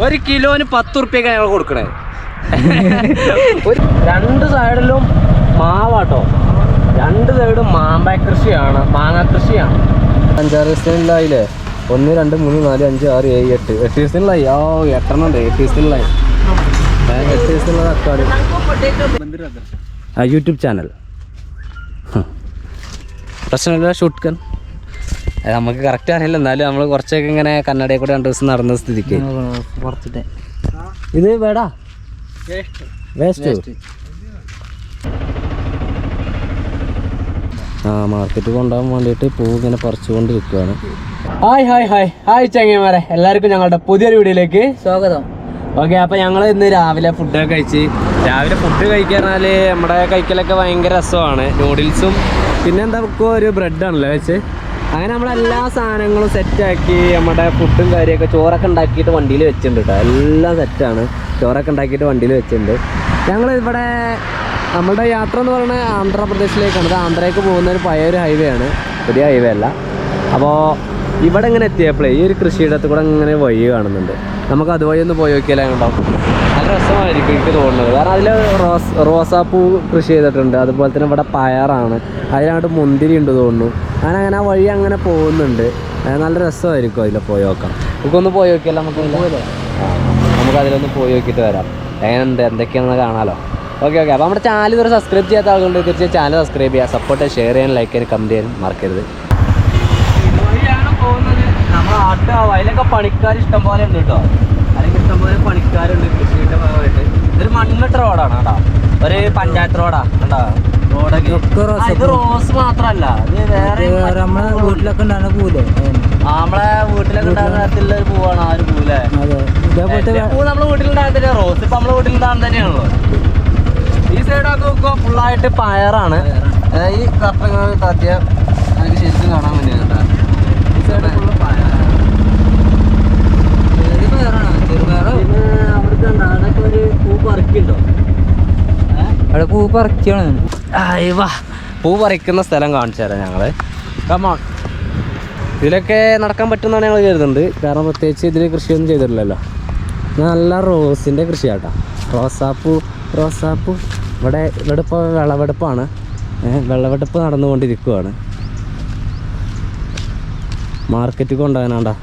1 കിലോന് 10 ഉറുപ്പ്യക്ക് ഞങ്ങൾ കൊടുക്കണേ. രണ്ട് സൈഡിലും മാവാട്ടോ, രണ്ട് സൈഡും മാമ്പ കൃഷിയാണ്, മാങ്ങ കൃഷിയാണ്. 5-6 ദിവസത്തിലായില്ലേ? 1 2 3 4 5 6 7 8 ദിവസത്തിലായി. 8 ഉണ്ട്. 8 ദിവസത്തിലായി. 8 ദിവസത്തിലുള്ള തക്കാളി. യൂട്യൂബ് ചാനൽ പ്രശ്നമില്ല, ഷൂട്ട് കൻ. നമുക്ക് കറക്റ്റ് അറിയില്ല, എന്നാലും നമ്മൾ കുറച്ചൊക്കെ ഇങ്ങനെ കന്നഡയിൽ കൂടെ 2 ദിവസം നടന്ന സ്ഥിതിക്ക് ഇത് വേടാ വേസ്റ്റ്. മാർക്കറ്റ് കൊണ്ടുപോകാൻ വേണ്ടിയിട്ട് പൂ ഇങ്ങനെ പറിച്ചുകൊണ്ടിരിക്കുകയാണ്. ഹായ് ചങ്ങന്മാരെ, എല്ലാവർക്കും ഞങ്ങളുടെ പുതിയൊരു വീഡിയോയിലേക്ക് സ്വാഗതം. ഓക്കെ, അപ്പോൾ ഞങ്ങൾ ഇന്ന് രാവിലെ ഫുഡൊക്കെ കഴിച്ച്, രാവിലെ ഫുഡ് കഴിക്കാറിഞ്ഞാൽ നമ്മുടെ കഴിക്കലൊക്കെ ഭയങ്കര രസമാണ്. നൂഡിൽസും പിന്നെ എന്താ ഒരു ബ്രെഡാണല്ലോ വെച്ച്, അങ്ങനെ നമ്മളെല്ലാ സാധനങ്ങളും സെറ്റാക്കി നമ്മുടെ ഫുഡും കാര്യമൊക്കെ ചോറൊക്കെ ഉണ്ടാക്കിയിട്ട് വണ്ടിയിൽ വെച്ചിട്ടുണ്ട് കേട്ടോ. എല്ലാം സെറ്റാണ്, ചോറൊക്കെ ഉണ്ടാക്കിയിട്ട് വണ്ടിയിൽ വെച്ചിട്ടുണ്ട്. ഞങ്ങൾ ഇവിടെ നമ്മളുടെ യാത്ര എന്ന് പറയുന്നത് ആന്ധ്രാപ്രദേശിലേക്കാണ്. ഇത് ആന്ധ്രയ്ക്ക് പോകുന്ന ഒരു പഴയൊരു ഹൈവേ ആണ്, പുതിയ ഹൈവേ അല്ല. അപ്പോൾ ഇവിടെ ഇങ്ങനെ എത്തിയപ്പോഴേ ഈ ഒരു കൃഷിയിടത്ത് കൂടെ ഇങ്ങനെ വഴി കാണുന്നുണ്ട്. നമുക്ക് അതുവഴി ഒന്ന് പോയി നോക്കിയാലേ ഉണ്ടാവും. നല്ല രസമായിരിക്കും എനിക്ക് തോന്നുന്നത്. കാരണം അതിൽ റോസാപ്പൂ കൃഷി ചെയ്തിട്ടുണ്ട്. അതുപോലെ തന്നെ ഇവിടെ പയറാണ്, അതിനകത്ത് മുന്തിരി ഉണ്ട് തോന്നുന്നു. അങ്ങനെ ആ വഴി അങ്ങനെ പോകുന്നുണ്ട്. നല്ല രസമായിരിക്കും അതിൽ പോയി നോക്കാം. നമുക്കൊന്ന് പോയി നോക്കിയാലോ? നമുക്ക് അതിലൊന്ന് പോയി നോക്കിയിട്ട് വരാം. എങ്ങനെയുണ്ട് എന്തൊക്കെയാണെന്ന് കാണാമല്ലോ. ഓക്കെ. അപ്പോൾ നമ്മുടെ ചാനൽ ഇതുവരെ സബ്സ്ക്രൈബ് ചെയ്യാത്ത ആളുകളുണ്ട്, തീർച്ചയായും ചാനൽ സബ്സ്ക്രൈബ് ചെയ്യുക, സപ്പോർട്ട് ഷെയർ ചെയ്യാൻ, ലൈക്ക് ചെയ്യാൻ, കമൻറ്റ് ചെയ്യാൻ മറക്കരുത്. പോകുന്നത് നമ്മുടെ അതിലൊക്കെ പണിക്കാർ ഇഷ്ടം പോലെ ഉണ്ട് കേട്ടോ. അല്ലെങ്കിൽ ഇഷ്ടംപോലെ പണിക്കാരുണ്ട് കൃഷിയുടെ ഭാഗമായിട്ട്. ഇതൊരു മണ്ണിട്ട റോഡാണ് കേട്ടോ, ഒരു പഞ്ചായത്ത് റോഡാണ് കേട്ടോ. റോഡൊക്കെ ഇത് റോസ് മാത്രമല്ല, ഇത് വേറെ നമ്മളെ വീട്ടിലൊക്കെ ഉണ്ടാകുന്ന പൂല്ലേ, നമ്മളെ വീട്ടിലൊക്കെ ഉണ്ടാകുന്ന തരത്തിലുള്ള ഒരു പൂവാണ് ആ ഒരു പൂല്ലേ. പൂ നമ്മളെ വീട്ടിലുണ്ടാകുന്ന തന്നെയാണ് റോസ്. ഇപ്പം നമ്മളെ വീട്ടിലുണ്ടാകുന്ന തന്നെയാണല്ലോ. ഈ സൈഡൊക്കെ നോക്കുക ഫുള്ളായിട്ട് പയറാണ്. ഈ കപ്പ താത്തിയ എനിക്ക് ശരിക്കും കാണാൻ വേണ്ടിയാണ്. ഈ സൈഡ് ഫുള്ള് പയറാണ്. അവിടുത്തെ അവിടെയൊക്കെ ഒരു പൂ പറിക്കുന്നുണ്ടോ? അവിടെ പൂ പറിക്കാണ്. പൂ പറിക്കുന്ന സ്ഥലം കാണിച്ചു തരാം ഞങ്ങള്. കമോൺ. ഇതിലൊക്കെ നടക്കാൻ പറ്റുമെന്നാണ് ഞങ്ങൾ കരുതുന്നത്. കാരണം പ്രത്യേകിച്ച് ഇതിൽ കൃഷിയൊന്നും ചെയ്തിട്ടില്ലല്ലോ. നല്ല റോസിൻ്റെ കൃഷിയാട്ടോ, റോസാപ്പൂ. ഇവിടെ ഇപ്പോൾ വിളവെടുപ്പാണ്. വിളവെടുപ്പ് നടന്നുകൊണ്ടിരിക്കുകയാണ്. മാർക്കറ്റിൽ കൊണ്ടുപോകാനാണ്ടാ.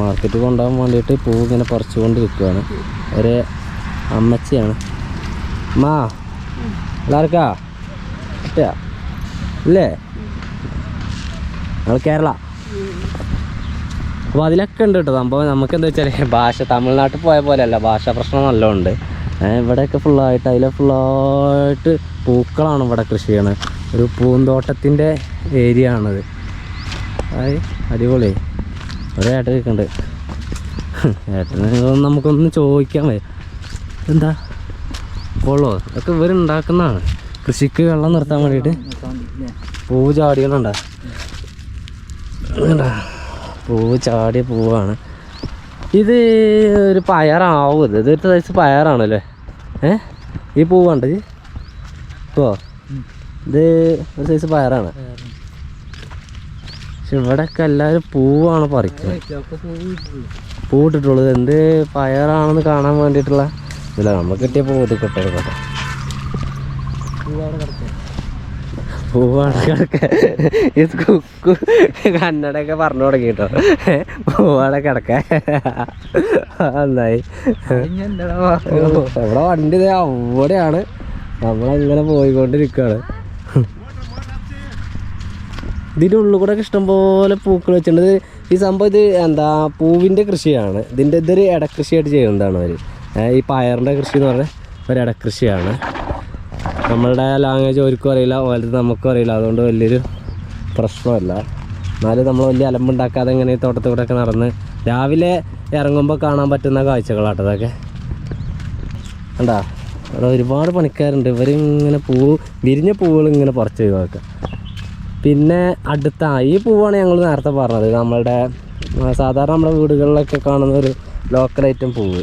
മാർക്കറ്റിൽ കൊണ്ടുപോകാൻ വേണ്ടിയിട്ട് പൂ ഇങ്ങനെ പറിച്ചുകൊണ്ടിരിക്കുകയാണ്. ഒരു അമ്മച്ചിയാണ്. എല്ലാവർക്കാ പറ്റാ ഇല്ലേ? ഞങ്ങൾ കേരള. അപ്പോൾ അതിലൊക്കെ ഉണ്ട് കേട്ടോ സംഭവം. നമുക്ക് എന്താ വെച്ചാൽ ഭാഷ തമിഴ്നാട്ടിൽ പോയ പോലെയല്ല, ഭാഷാ പ്രശ്നം നല്ലോണം. ഇവിടെയൊക്കെ ഫുള്ളായിട്ട് അതിലെ ഫുള്ളായിട്ട് പൂക്കളാണ് ഇവിടെ കൃഷി ചെയ്യണത്. ഒരു പൂന്തോട്ടത്തിൻ്റെ ഏരിയ ആണത്. അടിപൊളി. ഒരു ഏട്ടൻ നിൽക്കുന്നുണ്ട്. ഏട്ടന് നമുക്കൊന്ന് ചോദിക്കാൻ വയ്യ. എന്താ കൊള്ളോ? അതൊക്കെ ഇവരുണ്ടാക്കുന്നതാണ് കൃഷിക്ക് വെള്ളം നിർത്താൻ വേണ്ടിയിട്ട്. പൂവ് ചാടികളുണ്ടാ, പൂവ് ചാടിയ പൂവാണ് ഇത്. ഒരു പയറാവും ഇത്. ഇതൊരു സൈസ് പയറാണല്ലേ. ഈ പൂവുണ്ട് ഇപ്പോൾ. ഇത് ഒരു സൈസ് പയറാണ്. പക്ഷെ ഇവിടെയൊക്കെ എല്ലാവരും പൂവാണ് പറിക്കുന്നത്. പൂവിട്ടിട്ടുള്ളത് എന്ത് പയറാണെന്ന് കാണാൻ വേണ്ടിയിട്ടുള്ള ഇല്ല. നമുക്ക് കിട്ടിയ പൂ ഇത് കിട്ടട്ടെ. പൂവാണ് കിടക്ക. ഇത് കുക്കു കന്നഡയൊക്കെ പറഞ്ഞു തുടങ്ങി കേട്ടോ. പൂവാടെ കിടക്ക. നന്നായി. ഇവിടെ വണ്ടി അവിടെയാണ്, നമ്മളങ്ങനെ പോയിക്കൊണ്ടിരിക്കുകയാണ്. ഇതിൻ്റെ ഉള്ളിൽ കൂടെ ഒക്കെ ഇഷ്ടംപോലെ പൂക്കൾ വെച്ചിട്ടുണ്ട്. ഈ സംഭവം ഇത് എന്താ പൂവിൻ്റെ കൃഷിയാണ്. ഇതൊരു ഇടക്കൃഷിയായിട്ട് ചെയ്യുന്നതാണ് അവർ. ഈ പയറിൻ്റെ കൃഷി എന്ന് പറഞ്ഞാൽ ഒരു ഇടക്കൃഷിയാണ്. നമ്മളുടെ ലാംഗ്വേജ് അവർക്കും അറിയില്ല, അതുപോലെ നമുക്കും അറിയില്ല. അതുകൊണ്ട് വലിയൊരു പ്രശ്നമല്ല. എന്നാലും നമ്മൾ വലിയ അലമ്പുണ്ടാക്കാതെ ഇങ്ങനെ ഈ തോട്ടത്തിലൂടെയൊക്കെ നടന്ന് രാവിലെ ഇറങ്ങുമ്പോൾ കാണാൻ പറ്റുന്ന കാഴ്ചകളാട്ടോ അതൊക്കെ. കണ്ടാ അവിടെ ഒരുപാട് പണിക്കാരുണ്ട്. ഇവരിങ്ങനെ വിരിഞ്ഞ പൂവുകൾ ഇങ്ങനെ പറിച്ച് ഒഴിവാക്കുക. പിന്നെ അടുത്ത ഈ പൂവാണ് ഞങ്ങൾ നേരത്തെ പറഞ്ഞത്, നമ്മളുടെ സാധാരണ നമ്മുടെ വീടുകളിലൊക്കെ കാണുന്ന ഒരു ലോക്കൽ ഐറ്റം പൂവ്.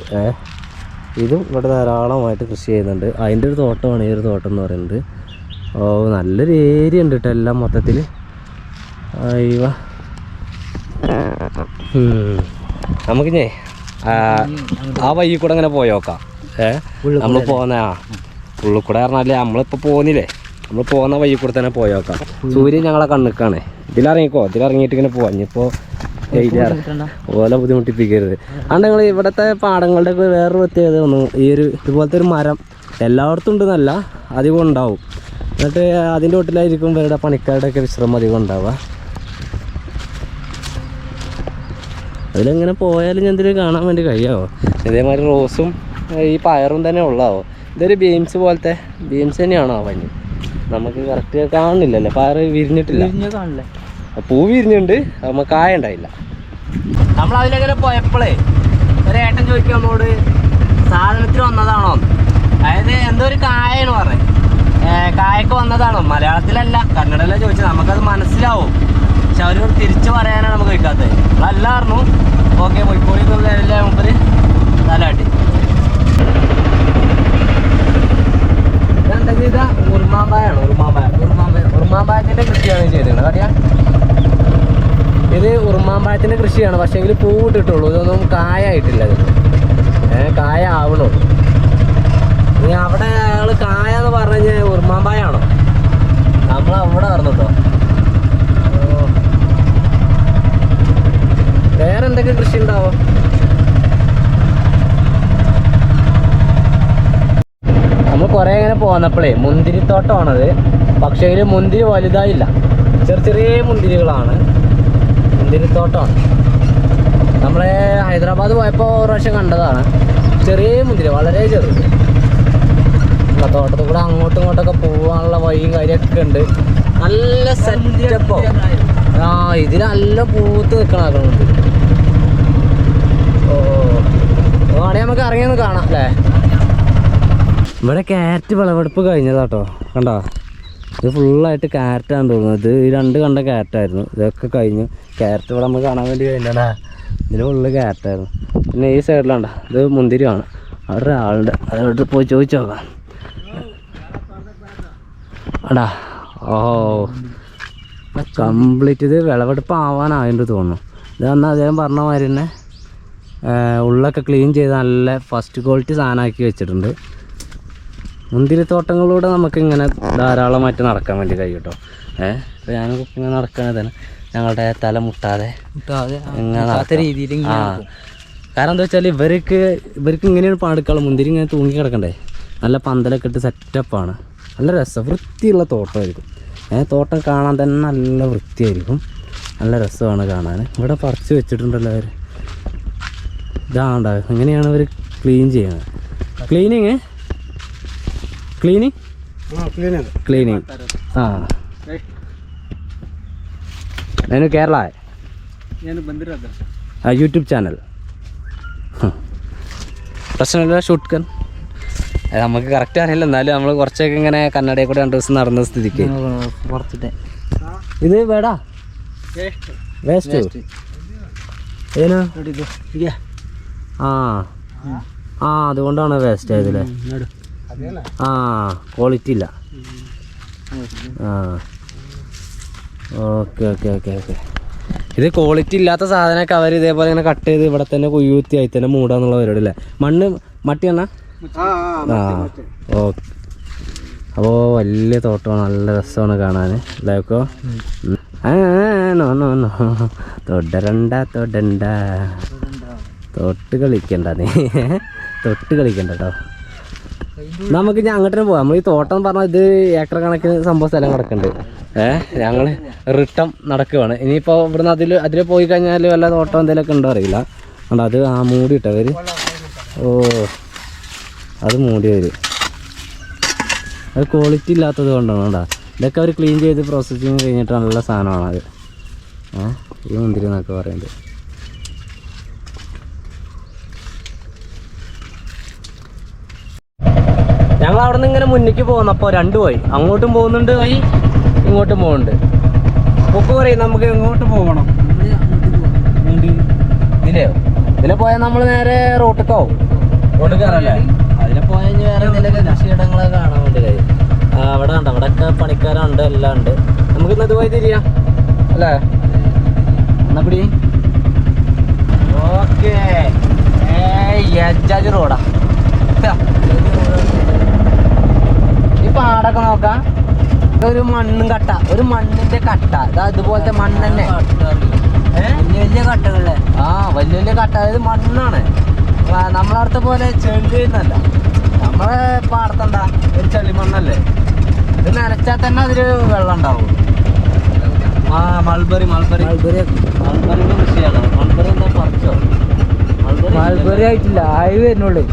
ഇതും ഇവിടെ ധാരാളമായിട്ട് കൃഷി ചെയ്യുന്നുണ്ട്. അതിൻ്റെ ഒരു തോട്ടമാണ് ഈ ഒരു തോട്ടം എന്ന് പറയുന്നത്. നല്ലൊരു ഏരിയ ഉണ്ട് കേട്ടോ എല്ലാം മൊത്തത്തിൽ. അയ്യോ നമുക്കിഞ്ഞേ ആ വഴി കൂടെ അങ്ങനെ പോയോക്കാം. നമ്മൾ പോകുന്ന ഉള്ളിൽ കൂടെ പറഞ്ഞാലേ നമ്മളിപ്പോൾ പോകുന്നില്ലേ, നമ്മൾ പോകുന്ന വഴി കൂടെ തന്നെ പോയോക്കാം. സൂര്യൻ ഞങ്ങളെ കണ്ണിക്കാണ്. ഇതിലിറങ്ങിക്കോ, ഇതിലിറങ്ങിയിട്ട് ഇങ്ങനെ പോവാം. ഇനിയിപ്പോൾ ഓല ബുദ്ധിമുട്ടിപ്പിക്കരുത്. അതുകൊണ്ട് ഞങ്ങൾ ഇവിടുത്തെ പാടങ്ങളുടെ ഒക്കെ വേറൊരു പ്രത്യേകത തോന്നുന്നു, ഈ ഒരു ഇതുപോലത്തെ ഒരു മരം എല്ലായിടത്തും ഉണ്ടെന്നല്ല, അധികം ഉണ്ടാവും. എന്നിട്ട് അതിൻ്റെ ഒട്ടിലായിരിക്കും ഇവരുടെ പണിക്കാരുടെ ഒക്കെ വിശ്രമം അധികം ഉണ്ടാവുക. അതിലെങ്ങനെ പോയാലും ഞാൻ എന്തെങ്കിലും കാണാൻ വേണ്ടി കഴിയാവോ. ഇതേമാതിരി റോസും ഈ പയറും തന്നെ ഉള്ളാവോ. ഇതൊരു ബീൻസ് പോലത്തെ ബീൻസ് തന്നെയാണോ പഞ്ഞ്, നമുക്ക് കറക്റ്റ് കാണുന്നില്ലല്ലേ. പയർ വിരിഞ്ഞിട്ടില്ല, പൂ വിരിഞ്ഞുണ്ട്, നമുക്ക് കായ ഉണ്ടായില്ല. നമ്മൾ അതിലെങ്ങനെ പോയപ്പോഴേ ഒരു ഏട്ടൻ ചോദിക്കും നമ്മളോട് സാധനത്തിന് വന്നതാണോ, അതായത് എന്തോ ഒരു കായാണ് പറഞ്ഞത്. കായൊക്കെ വന്നതാണോ, മലയാളത്തിലല്ല കന്നഡയിലാണ് ചോദിച്ചത്. നമുക്കത് മനസ്സിലാവും, പക്ഷെ അവരോട് തിരിച്ചു പറയാനാണ് നമുക്ക് വയ്ക്കാത്തത്. നമ്മളല്ല പറഞ്ഞു ഓക്കെ പോയിക്കോളി എന്നുള്ള മുമ്പിൽ തലാട്ടി. ഇതെന്താ ചെയ്ത ഉറുമാമ്പായാണ്, ഉറുമാമ്പായത്തിൻ്റെ കൃഷിയാണ് ചെയ്തിരുന്നത്. അറിയാം, ഇത് ഉറുമാമ്പായത്തിൻ്റെ കൃഷിയാണ്, പക്ഷേ എങ്കിൽ പൂവിട്ടിട്ടുള്ളൂ. ഇതൊന്നും കായായിട്ടില്ല. ഇത് കായ ആവണുള്ളൂ. ഇനി അവിടെ അയാൾ കായ എന്ന് പറഞ്ഞു കഴിഞ്ഞാൽ ഉറുമാമ്പായാണോ, നമ്മളവിടെ നടന്നിട്ടോ. വേറെ എന്തൊക്കെ കൃഷി ഉണ്ടാവും? നമ്മൾ കുറേ ഇങ്ങനെ പോന്നപ്പോഴേ മുന്തിരിത്തോട്ടമാണത്. പക്ഷേ ഇതിൽ മുന്തിരി വലുതായില്ല, ചെറിയ ചെറിയ മുന്തിരികളാണ്. മുന്തിരിത്തോട്ടമാണ്. നമ്മളെ ഹൈദരാബാദ് പോയപ്പോൾ ഒരു പ്രാവശ്യം കണ്ടതാണ്. ചെറിയ മുന്തിരി, വളരെ ചെറുത്. തോട്ടത്തിൽ കൂടെ അങ്ങോട്ടും ഇങ്ങോട്ടൊക്കെ പോകാനുള്ള വഴിയും കാര്യമൊക്കെ ഉണ്ട്. നല്ല സെറ്റപ്പോ. ഇതിൽ നല്ല പൂത്ത് നിൽക്കണാക്കുന്നുണ്ട്. വേണേ നമുക്ക് ഇറങ്ങിയൊന്ന് കാണാം അല്ലേ. ഇവിടെ ക്യാരറ്റ് വിളവെടുപ്പ് കഴിഞ്ഞതാട്ടോ, കണ്ടോ. ഇത് ഫുള്ളായിട്ട് ക്യാരറ്റാണെന്ന് തോന്നുന്നത്. ഇത് ഈ രണ്ട് കണ്ട ക്യാരറ്റായിരുന്നു, ഇതൊക്കെ കഴിഞ്ഞു. ക്യാരറ്റ് ഇവിടെ നമുക്ക് കാണാൻ വേണ്ടി കഴിഞ്ഞാടാ, ഇതിന് ഫുള്ള് ക്യാരറ്റായിരുന്നു. പിന്നെ ഈ സൈഡിലാണ്ട ഇത് മുന്തിരിയാണ്. അവിടെ ഒരാളുണ്ട്, അതോട്ട് പോയി ചോദിച്ചു നോക്കാം. അടാ ഓ കംപ്ലീറ്റ് ഇത് വിളവെടുപ്പ് ആവാനായിട്ട് തോന്നുന്നു. ഇത് വന്നാൽ അദ്ദേഹം പറഞ്ഞ മാതിരി തന്നെ ഉള്ളൊക്കെ ക്ലീൻ ചെയ്ത് നല്ല ഫസ്റ്റ് ക്വാളിറ്റി സാധനമാക്കി വെച്ചിട്ടുണ്ട്. മുന്തിരിത്തോട്ടങ്ങളിലൂടെ നമുക്കിങ്ങനെ ധാരാളമായിട്ട് നടക്കാൻ വേണ്ടി കഴിയും കേട്ടോ. ഇപ്പോൾ ഞാനൊക്കെ ഇങ്ങനെ നടക്കണത് തന്നെ ഞങ്ങളുടെ തല മുട്ടാതെ ഇങ്ങനെ രീതിയിൽ. കാരണം എന്താ വെച്ചാൽ ഇവർക്ക് ഇങ്ങനെയാണ് പാടുക്കള. മുന്തിരി ഇങ്ങനെ തൂങ്ങി കിടക്കണ്ടേ, നല്ല പന്തലൊക്കെ ഇട്ട് സെറ്റപ്പാണ്. നല്ല രസം, വൃത്തിയുള്ള തോട്ടമായിരിക്കും. തോട്ടം കാണാൻ തന്നെ നല്ല വൃത്തിയായിരിക്കും, നല്ല രസമാണ് കാണാൻ. ഇവിടെ പറിച്ച് വെച്ചിട്ടുണ്ടല്ലോ അവർ. ഇതാണ്ട എങ്ങനെയാണ് അവർ ക്ലീൻ ചെയ്യുന്നത്. ക്ലീനിങ് ആ నేను కేరళ यूट्यूब चैनल പ്രശ്നമില്ല ഷൂട്ട് കൻ. നമുക്ക് കറക്റ്റ് അറിയില്ല, എന്നാലും നമ്മൾ കുറച്ചൊക്കെ ഇങ്ങനെ കന്നഡയിൽ കൂടെ 2 ദിവസം നടന്ന സ്ഥിതിക്ക് ഇത് വേടാ വേസ്റ്റ് ഏനോ ആ അതുകൊണ്ടാണ് വേസ്റ്റ് ആയതല്ലേ. ക്വാളിറ്റി ഇല്ല. Okay okay okay okay. ഇത് ക്വാളിറ്റി ഇല്ലാത്ത സാധനമൊക്കെ അവർ ഇതേപോലെ ഇങ്ങനെ കട്ട് ചെയ്ത് ഇവിടെ തന്നെ കുയ്യൂത്തി ആയി തന്നെ മൂടാന്നുള്ള പരിപാടി അല്ലേ. മട്ടി എന്നാ ഓക്കെ. അപ്പോൾ വലിയ തോട്ടമാണ്, നല്ല രസമാണ് കാണാൻ. ലൈക്കോ തൊടണ്ട തൊട്ട് കളിക്കണ്ട നീ, തൊട്ട് കളിക്കണ്ട കേട്ടോ. നമുക്ക് ഞാൻ അങ്ങോട്ട് പോവാം. നമ്മൾ ഈ തോട്ടം പറഞ്ഞാൽ ഇത് ഏക്കർ കണക്കിന് സംഭവ സ്ഥലം കിടക്കുന്നുണ്ട്. ഞങ്ങൾ റിട്ടം നടക്കുവാണ്. ഇനിയിപ്പോൾ ഇവിടുന്ന് അതിൽ പോയി കഴിഞ്ഞാൽ വല്ല തോട്ടം എന്തെങ്കിലുമൊക്കെ ഉണ്ടോ അറിയില്ല. അതുകൊണ്ട് അത് മൂടിയിട്ടവർ. അത് മൂടിയവർ. അത് ക്വാളിറ്റി ഇല്ലാത്തത് കൊണ്ടാണ് കേട്ടോ. ഇതൊക്കെ അവർ ക്ലീൻ ചെയ്ത് പ്രോസസ്സിങ് കഴിഞ്ഞിട്ട് നല്ല സാധനമാണ് അത്. ഈ മുന്തിരി എന്നൊക്കെ പറയുന്നത്. ഞങ്ങൾ അവിടെ നിന്ന് ഇങ്ങനെ മുന്നിലേക്ക് പോകുന്നപ്പോൾ 2 വഴി, അങ്ങോട്ടും പോകുന്നുണ്ട് വഴി, ഇങ്ങോട്ടും പോകുന്നുണ്ട്. ഉപ്പ് പറയും നമുക്ക് എങ്ങോട്ട് പോകണം. ഇതിലെ പോയാൽ നമ്മൾ നേരെ റോട്ടിക്കാവും. റോഡ് കയറല്ലേ, അതിലെ പോയാൽ ഇനി വേറെ എന്തെങ്കിലുമൊക്കെ കൃഷിയിടങ്ങളൊക്കെ കാണാൻ വേണ്ടി കഴിയും. അവിടെ ഉണ്ട്, അവിടെയൊക്കെ പണിക്കാരുണ്ട്, എല്ലാം ഉണ്ട്. നമുക്ക് ഇന്നത് പോയി തിരിയാം. അല്ലേ? എന്നാ പിടി. ഓക്കേ, എജാജ് റോഡാ. ഈ പാടൊക്കെ നോക്കാം. ഒരു മണ്ണും കട്ട, ഒരു മണ്ണിന്റെ കട്ട. അതുപോലത്തെ മണ്ണ് തന്നെ, വലിയ കട്ടകളെ. ആ, വലിയ വലിയ കട്ട. അതായത് മണ്ണാണ്. നമ്മളവിടുത്തെ പോലെ ചെളിയൊന്നല്ല. നമ്മളെ പാടത്തണ്ട ഒരു ചെളിമണ്ണല്ലേ. ഇത് നനച്ചാൽ തന്നെ അതില് വെള്ളം ഉണ്ടാവും. ആ, മൾബറി മൾബറിന്റെ കൃഷിയാണ്. മൾബറി എന്താ പറിച്ചോ? മൾബറി ആയിട്ടില്ല, ആയി വരുന്നുള്ളൂ.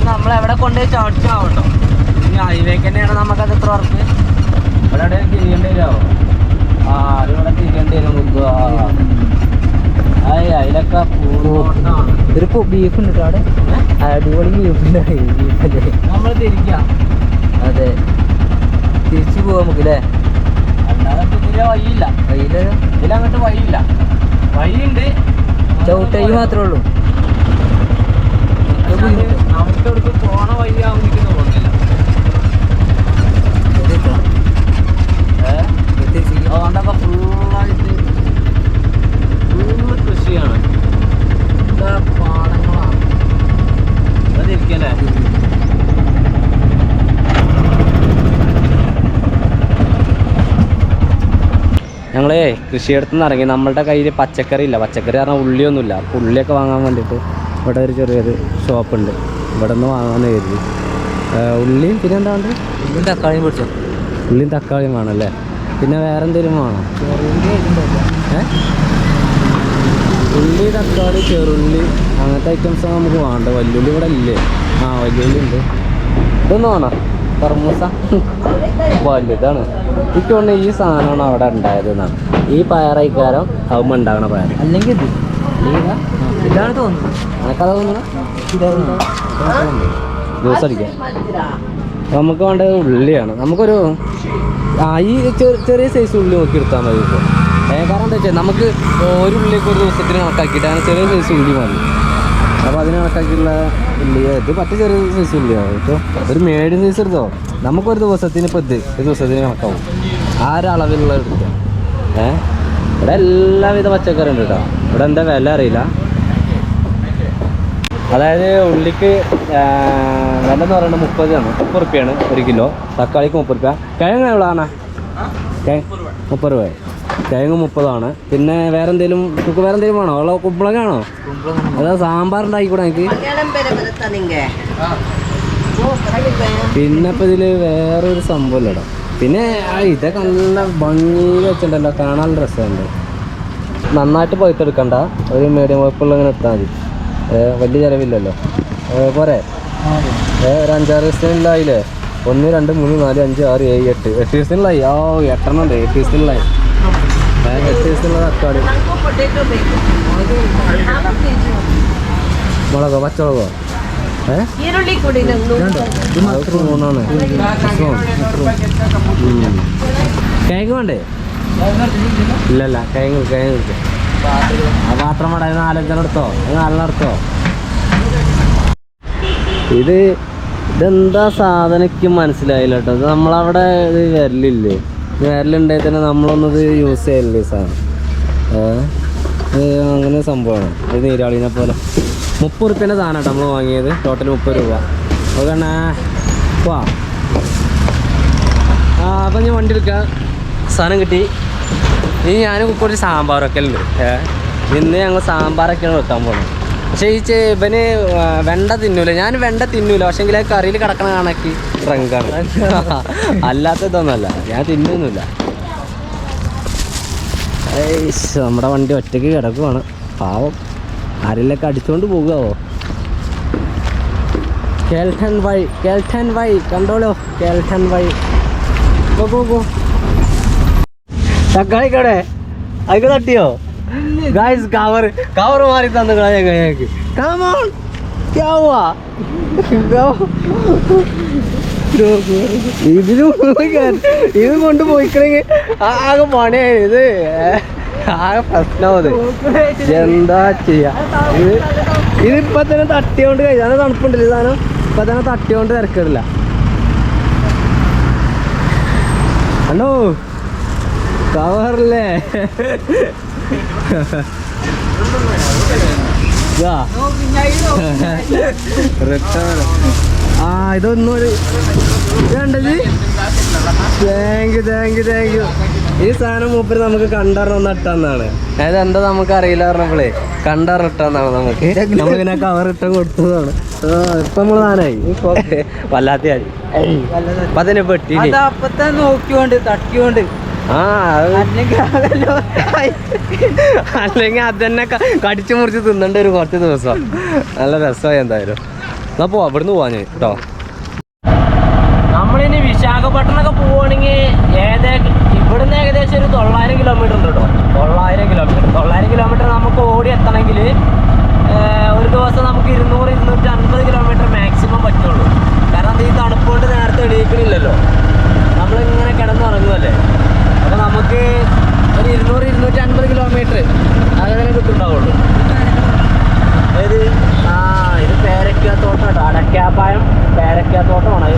നമ്മളെവിടെ കൊണ്ടുപോയി ചാടിച്ചാവട്ടോ. ഇനി ഹൈവേക്ക് തന്നെയാണ് നമുക്കത് എത്ര വർക്ക്. ഇവിടെ എവിടെ തിരിയേണ്ടി വരുമോ? ആ, അതിവിടെ തിരിയേണ്ടി വരും. അതിലൊക്കെ ഒരു ബീഫ് ഉണ്ട് അവിടെ. അടിപൊളി ബീഫുണ്ട്. ബീഫല്ലേ നമ്മൾ തിരിക്കാം. അതെ, തിരിച്ചു പോവാം നമുക്ക് അല്ലേ? അല്ലാതെ ഇതിലെ വഴിയില്ല. ഇതിലങ്ങോട്ട് വഴിയില്ല. വഴിയുണ്ട്, ചവിട്ടൈ മാത്രമേ ഉള്ളൂ. നമുക്ക് ഇവിടേക്ക് പോണ വഴിയാവും എനിക്ക് തോന്നുന്നില്ല. അതുകൊണ്ടൊക്കെ ഫുള്ളായിട്ട് ഫുള്ള് കൃഷിയാണ്. പാടങ്ങളാണ്. അതിരിക്കല്ലേ? ഞങ്ങളേ കൃഷിയിടത്തു നിന്ന് ഇറങ്ങി. നമ്മളുടെ കയ്യിൽ പച്ചക്കറി ഇല്ല. പച്ചക്കറി പറഞ്ഞാൽ ഉള്ളിയൊന്നുമില്ല. അപ്പോൾ ഉള്ളിയൊക്കെ വാങ്ങാൻ വേണ്ടിയിട്ട് ഇവിടെ ഒരു ചെറിയൊരു ഷോപ്പുണ്ട്. ഇവിടെ നിന്ന് വാങ്ങാമെന്ന് കരുതി. ഉള്ളിയും പിന്നെ എന്താ വേണ്ടത്? ഉള്ളിയും തക്കാളിയും പിടിച്ചോ? ഉള്ളിയും തക്കാളിയും വേണമല്ലേ? പിന്നെ വേറെ എന്തെങ്കിലും വേണോ? ഉള്ളി, തക്കാളി, ചെറുള്ളി അങ്ങനത്തെ ഐറ്റംസാണ് നമുക്ക് വേണ്ട. വല്യുള്ളി ഇവിടെ ഇല്ലേ? ആ, വല്യുള്ളി ഉണ്ട്. ഇതൊന്നും വേണോ? കർമൂസ വലുതാണ്. എനിക്ക് തോന്നുന്നു ഈ സാധനമാണ് അവിടെ ഉണ്ടായത് എന്നാണ്. ഈ പയറൈക്കാരം ആവുമ്പോൾ ഉണ്ടാകണ പയർ. അല്ലെങ്കിൽ ഇത് ഇതാണ് തോന്നുന്നു. എനിക്കത് തോന്നുന്നു. ജ്യൂസ് അടിക്കാം. നമുക്ക് വേണ്ടത് ഉള്ളിയാണ്. നമുക്കൊരു ഈ ചെറിയ സൈസ് ഉള്ളി നോക്കി എടുത്താൽ മതി ഇപ്പോൾ. കാരണം എന്താ വെച്ചാൽ നമുക്ക് ഒരു ഉള്ളിലേക്ക് ഒരു ദിവസത്തിന് കണക്കാക്കിയിട്ട് അങ്ങനെ ചെറിയ സൈസ് ഉള്ളി മതി. അപ്പോൾ അതിന് കണക്കാക്കിയുള്ള ഉള്ളി ഇത് പറ്റ ചെറിയ സൈസ് ഉള്ളിയാണ്. ഇപ്പോൾ ഒരു മീഡിയം സൈസ് എടുത്തോ. നമുക്കൊരു ദിവസത്തിന് ഇപ്പോൾ ഒരു ദിവസത്തിന് കണക്കാവും. ആ ഒരു അളവിലുള്ള എടുക്കുക. ഇവിടെ എല്ലാവിധ പച്ചക്കറി ഉണ്ട് കേട്ടോ. ഇവിടെ എന്താ വില അറിയില്ല. അതായത് ഉള്ളിക്ക് വില എന്ന് പറയുന്നത് 30 റുപ്യാണ് ഒരു കിലോ. തക്കാളിക്ക് 30 രൂപ. കിഴങ്ങ് എവിടെയാണ്? 30 രൂപ. കിഴങ്ങ് 30 പിന്നെ വേറെ എന്തെങ്കിലും നമുക്ക് വേറെ എന്തെങ്കിലും വേണോ? ഉള്ള കുമ്പളങ്ങാണോ? അതാ സാമ്പാറുണ്ടായിക്കൂടെ എനിക്ക്. പിന്നെ ഇപ്പം ഇതിൽ വേറൊരു സംഭവം ഇല്ലടാ. പിന്നെ ഇതൊക്കെ നല്ല ഭംഗിയിൽ വെച്ചിട്ടുണ്ടല്ലോ, കാണാൻ രസമുണ്ട്. നന്നായിട്ട് പഴുത്തെടുക്കണ്ട, ഒരു മീഡിയം വകുപ്പുള്ള ഇങ്ങനെ എത്താൽ മതി. വലിയ ചിലവില്ലല്ലോ. പോരെ? ഒരു 5-6 ദിവസത്തിനുള്ളിലായില്ലേ? 1, 2, 3, 4, 5, 6, 7, 8 ദിവസത്തിനുള്ളായി. 8 ഉണ്ട്. 8 ദിവസത്തിനുള്ളായി. 8 ദിവസത്തിനുള്ള തക്കാളി. മുളകോ പച്ചമുളകോ? മൂന്നാണ്. കിഴങ്ങ് വേണ്ടേ? ഇല്ലല്ല, കിഴങ്ങ് ആ പാത്രം വേണ്ട. 4-5 എടുത്തോ, 4 എടുത്തോ. ഇതെന്താ സാധനക്ക് മനസ്സിലായില്ല കേട്ടോ. ഇത് നമ്മളവിടെ ഇത് വരലില്ലേ? ഇത് വരലുണ്ടെങ്കിൽ തന്നെ നമ്മളൊന്നത് യൂസ് ചെയ്യല്ലേ സാധനം. അങ്ങനെ സംഭവമാണ്. ഇത് നീരാളിനെ പോലെ 30 റുപ്യേൻ്റെ സാധനം കേട്ടോ നമ്മൾ വാങ്ങിയത്. ടോട്ടൽ 30 രൂപ. അതുകൊണ്ടാ വാ. അപ്പം ഞാൻ വണ്ടി എടുക്കാം. സാധനം കിട്ടി. ഇനി ഞാൻ കുറച്ച് സാമ്പാറൊക്കെ ഉണ്ട്. ഇന്ന് ഞങ്ങൾ സാമ്പാറൊക്കെയാണ് വെക്കാൻ പോകുന്നത്. പക്ഷേ ഈ ഇവന് വെണ്ട തിന്നൂല. ഞാൻ വെണ്ട തിന്നൂല. പക്ഷേ എങ്കിൽ കറിയിൽ കിടക്കണ കണക്ക് റങ്കാണ്. അല്ലാത്ത ഇതൊന്നുമല്ല, ഞാൻ തിന്നൊന്നുമില്ല. നമ്മുടെ വണ്ടി ഒറ്റയ്ക്ക് കിടക്കുവാണ്. പാവം ആരെല്ലൊക്കെ അടിച്ചുകൊണ്ട് പോകുമോ? കേൾട്ടൻ വഴി കണ്ടോളോ. കേൾട്ടൻ വഴി പോ. തക്കാളിക്കവിടെ അതൊക്കെ തട്ടിയോ? ഗായ്സ് കവർ മാറി തന്നു ഞങ്ങൾക്ക്. ഇത് കൊണ്ട് പോയിക്കണെങ്കിൽ ആകെ പണിയായി. ഇത് ആകെ പ്രശ്നമാത്. എന്താ ചെയ്യാ? ഇതിപ്പോ തന്നെ തട്ടിയോണ്ട് കഴിയും. അത് തണുപ്പുണ്ടല്ലോ സാധനം. ഇപ്പൊ തന്നെ തട്ടിയോണ്ട് തിരക്കിടില്ല. അണ്ണോ കവറില്ലേ ആ ഇതൊന്നും ഒരു ഇതുണ്ടത്. Thank you. ഈ സാധനം മൂപ്പര് നമുക്ക് കണ്ടറിഞ്ഞൊന്ന് ഇട്ടെന്നാണ്. അതായത് എന്താ നമുക്ക് അറിയില്ല പറഞ്ഞപ്പോഴേ കണ്ടറിട്ടാന്നാണ് നമുക്ക്. നമ്മളിങ്ങനെ കവർ ഇട്ട കൊടുത്തതാണ്. ഇപ്പൊ നമ്മള് സാധനമായി വല്ലാത്ത അപ്പൊ അതിനെ പെട്ടി നോക്കിയോണ്ട് തട്ടിയോണ്ട് അല്ലെങ്കിൽ അതന്നെ കടിച്ചു മുറിച്ച് തിന്നണ്ട ഒരു കുറച്ച് ദിവസം. നല്ല രസമായി എന്തായാലും. എന്നാ പോവാ ഇവിടുന്ന് പോവാ ഞാൻ കേട്ടോ. നമ്മളിനി വിശാഖപട്ടണമൊക്കെ പോവുകയാണെങ്കിൽ ഇവിടുന്ന് ഏകദേശം ഒരു 900 കിലോമീറ്റർ ഉണ്ട് കേട്ടോ. 900 കിലോമീറ്റർ നമുക്ക് ഓടി എത്തണമെങ്കിൽ ഒരു ദിവസം നമുക്ക് 200-250 കിലോമീറ്റർ മാക്സിമം പറ്റുള്ളൂ. കാരണം ഈ തണുപ്പുകൊണ്ട് നേരത്തെ എണീക്കണില്ലല്ലോ, നമ്മളിങ്ങനെ കിടന്നുറങ്ങുമല്ലേ. അപ്പോൾ നമുക്ക് ഒരു 200-250 കിലോമീറ്റർ അതങ്ങനെ കിട്ടുന്നുണ്ടാവുള്ളൂ. അതായത് ഇത് പേരക്കാത്തോട്ടം കേട്ടോ, അടക്കാപ്പായം പേരക്കാത്തോട്ടമാണ്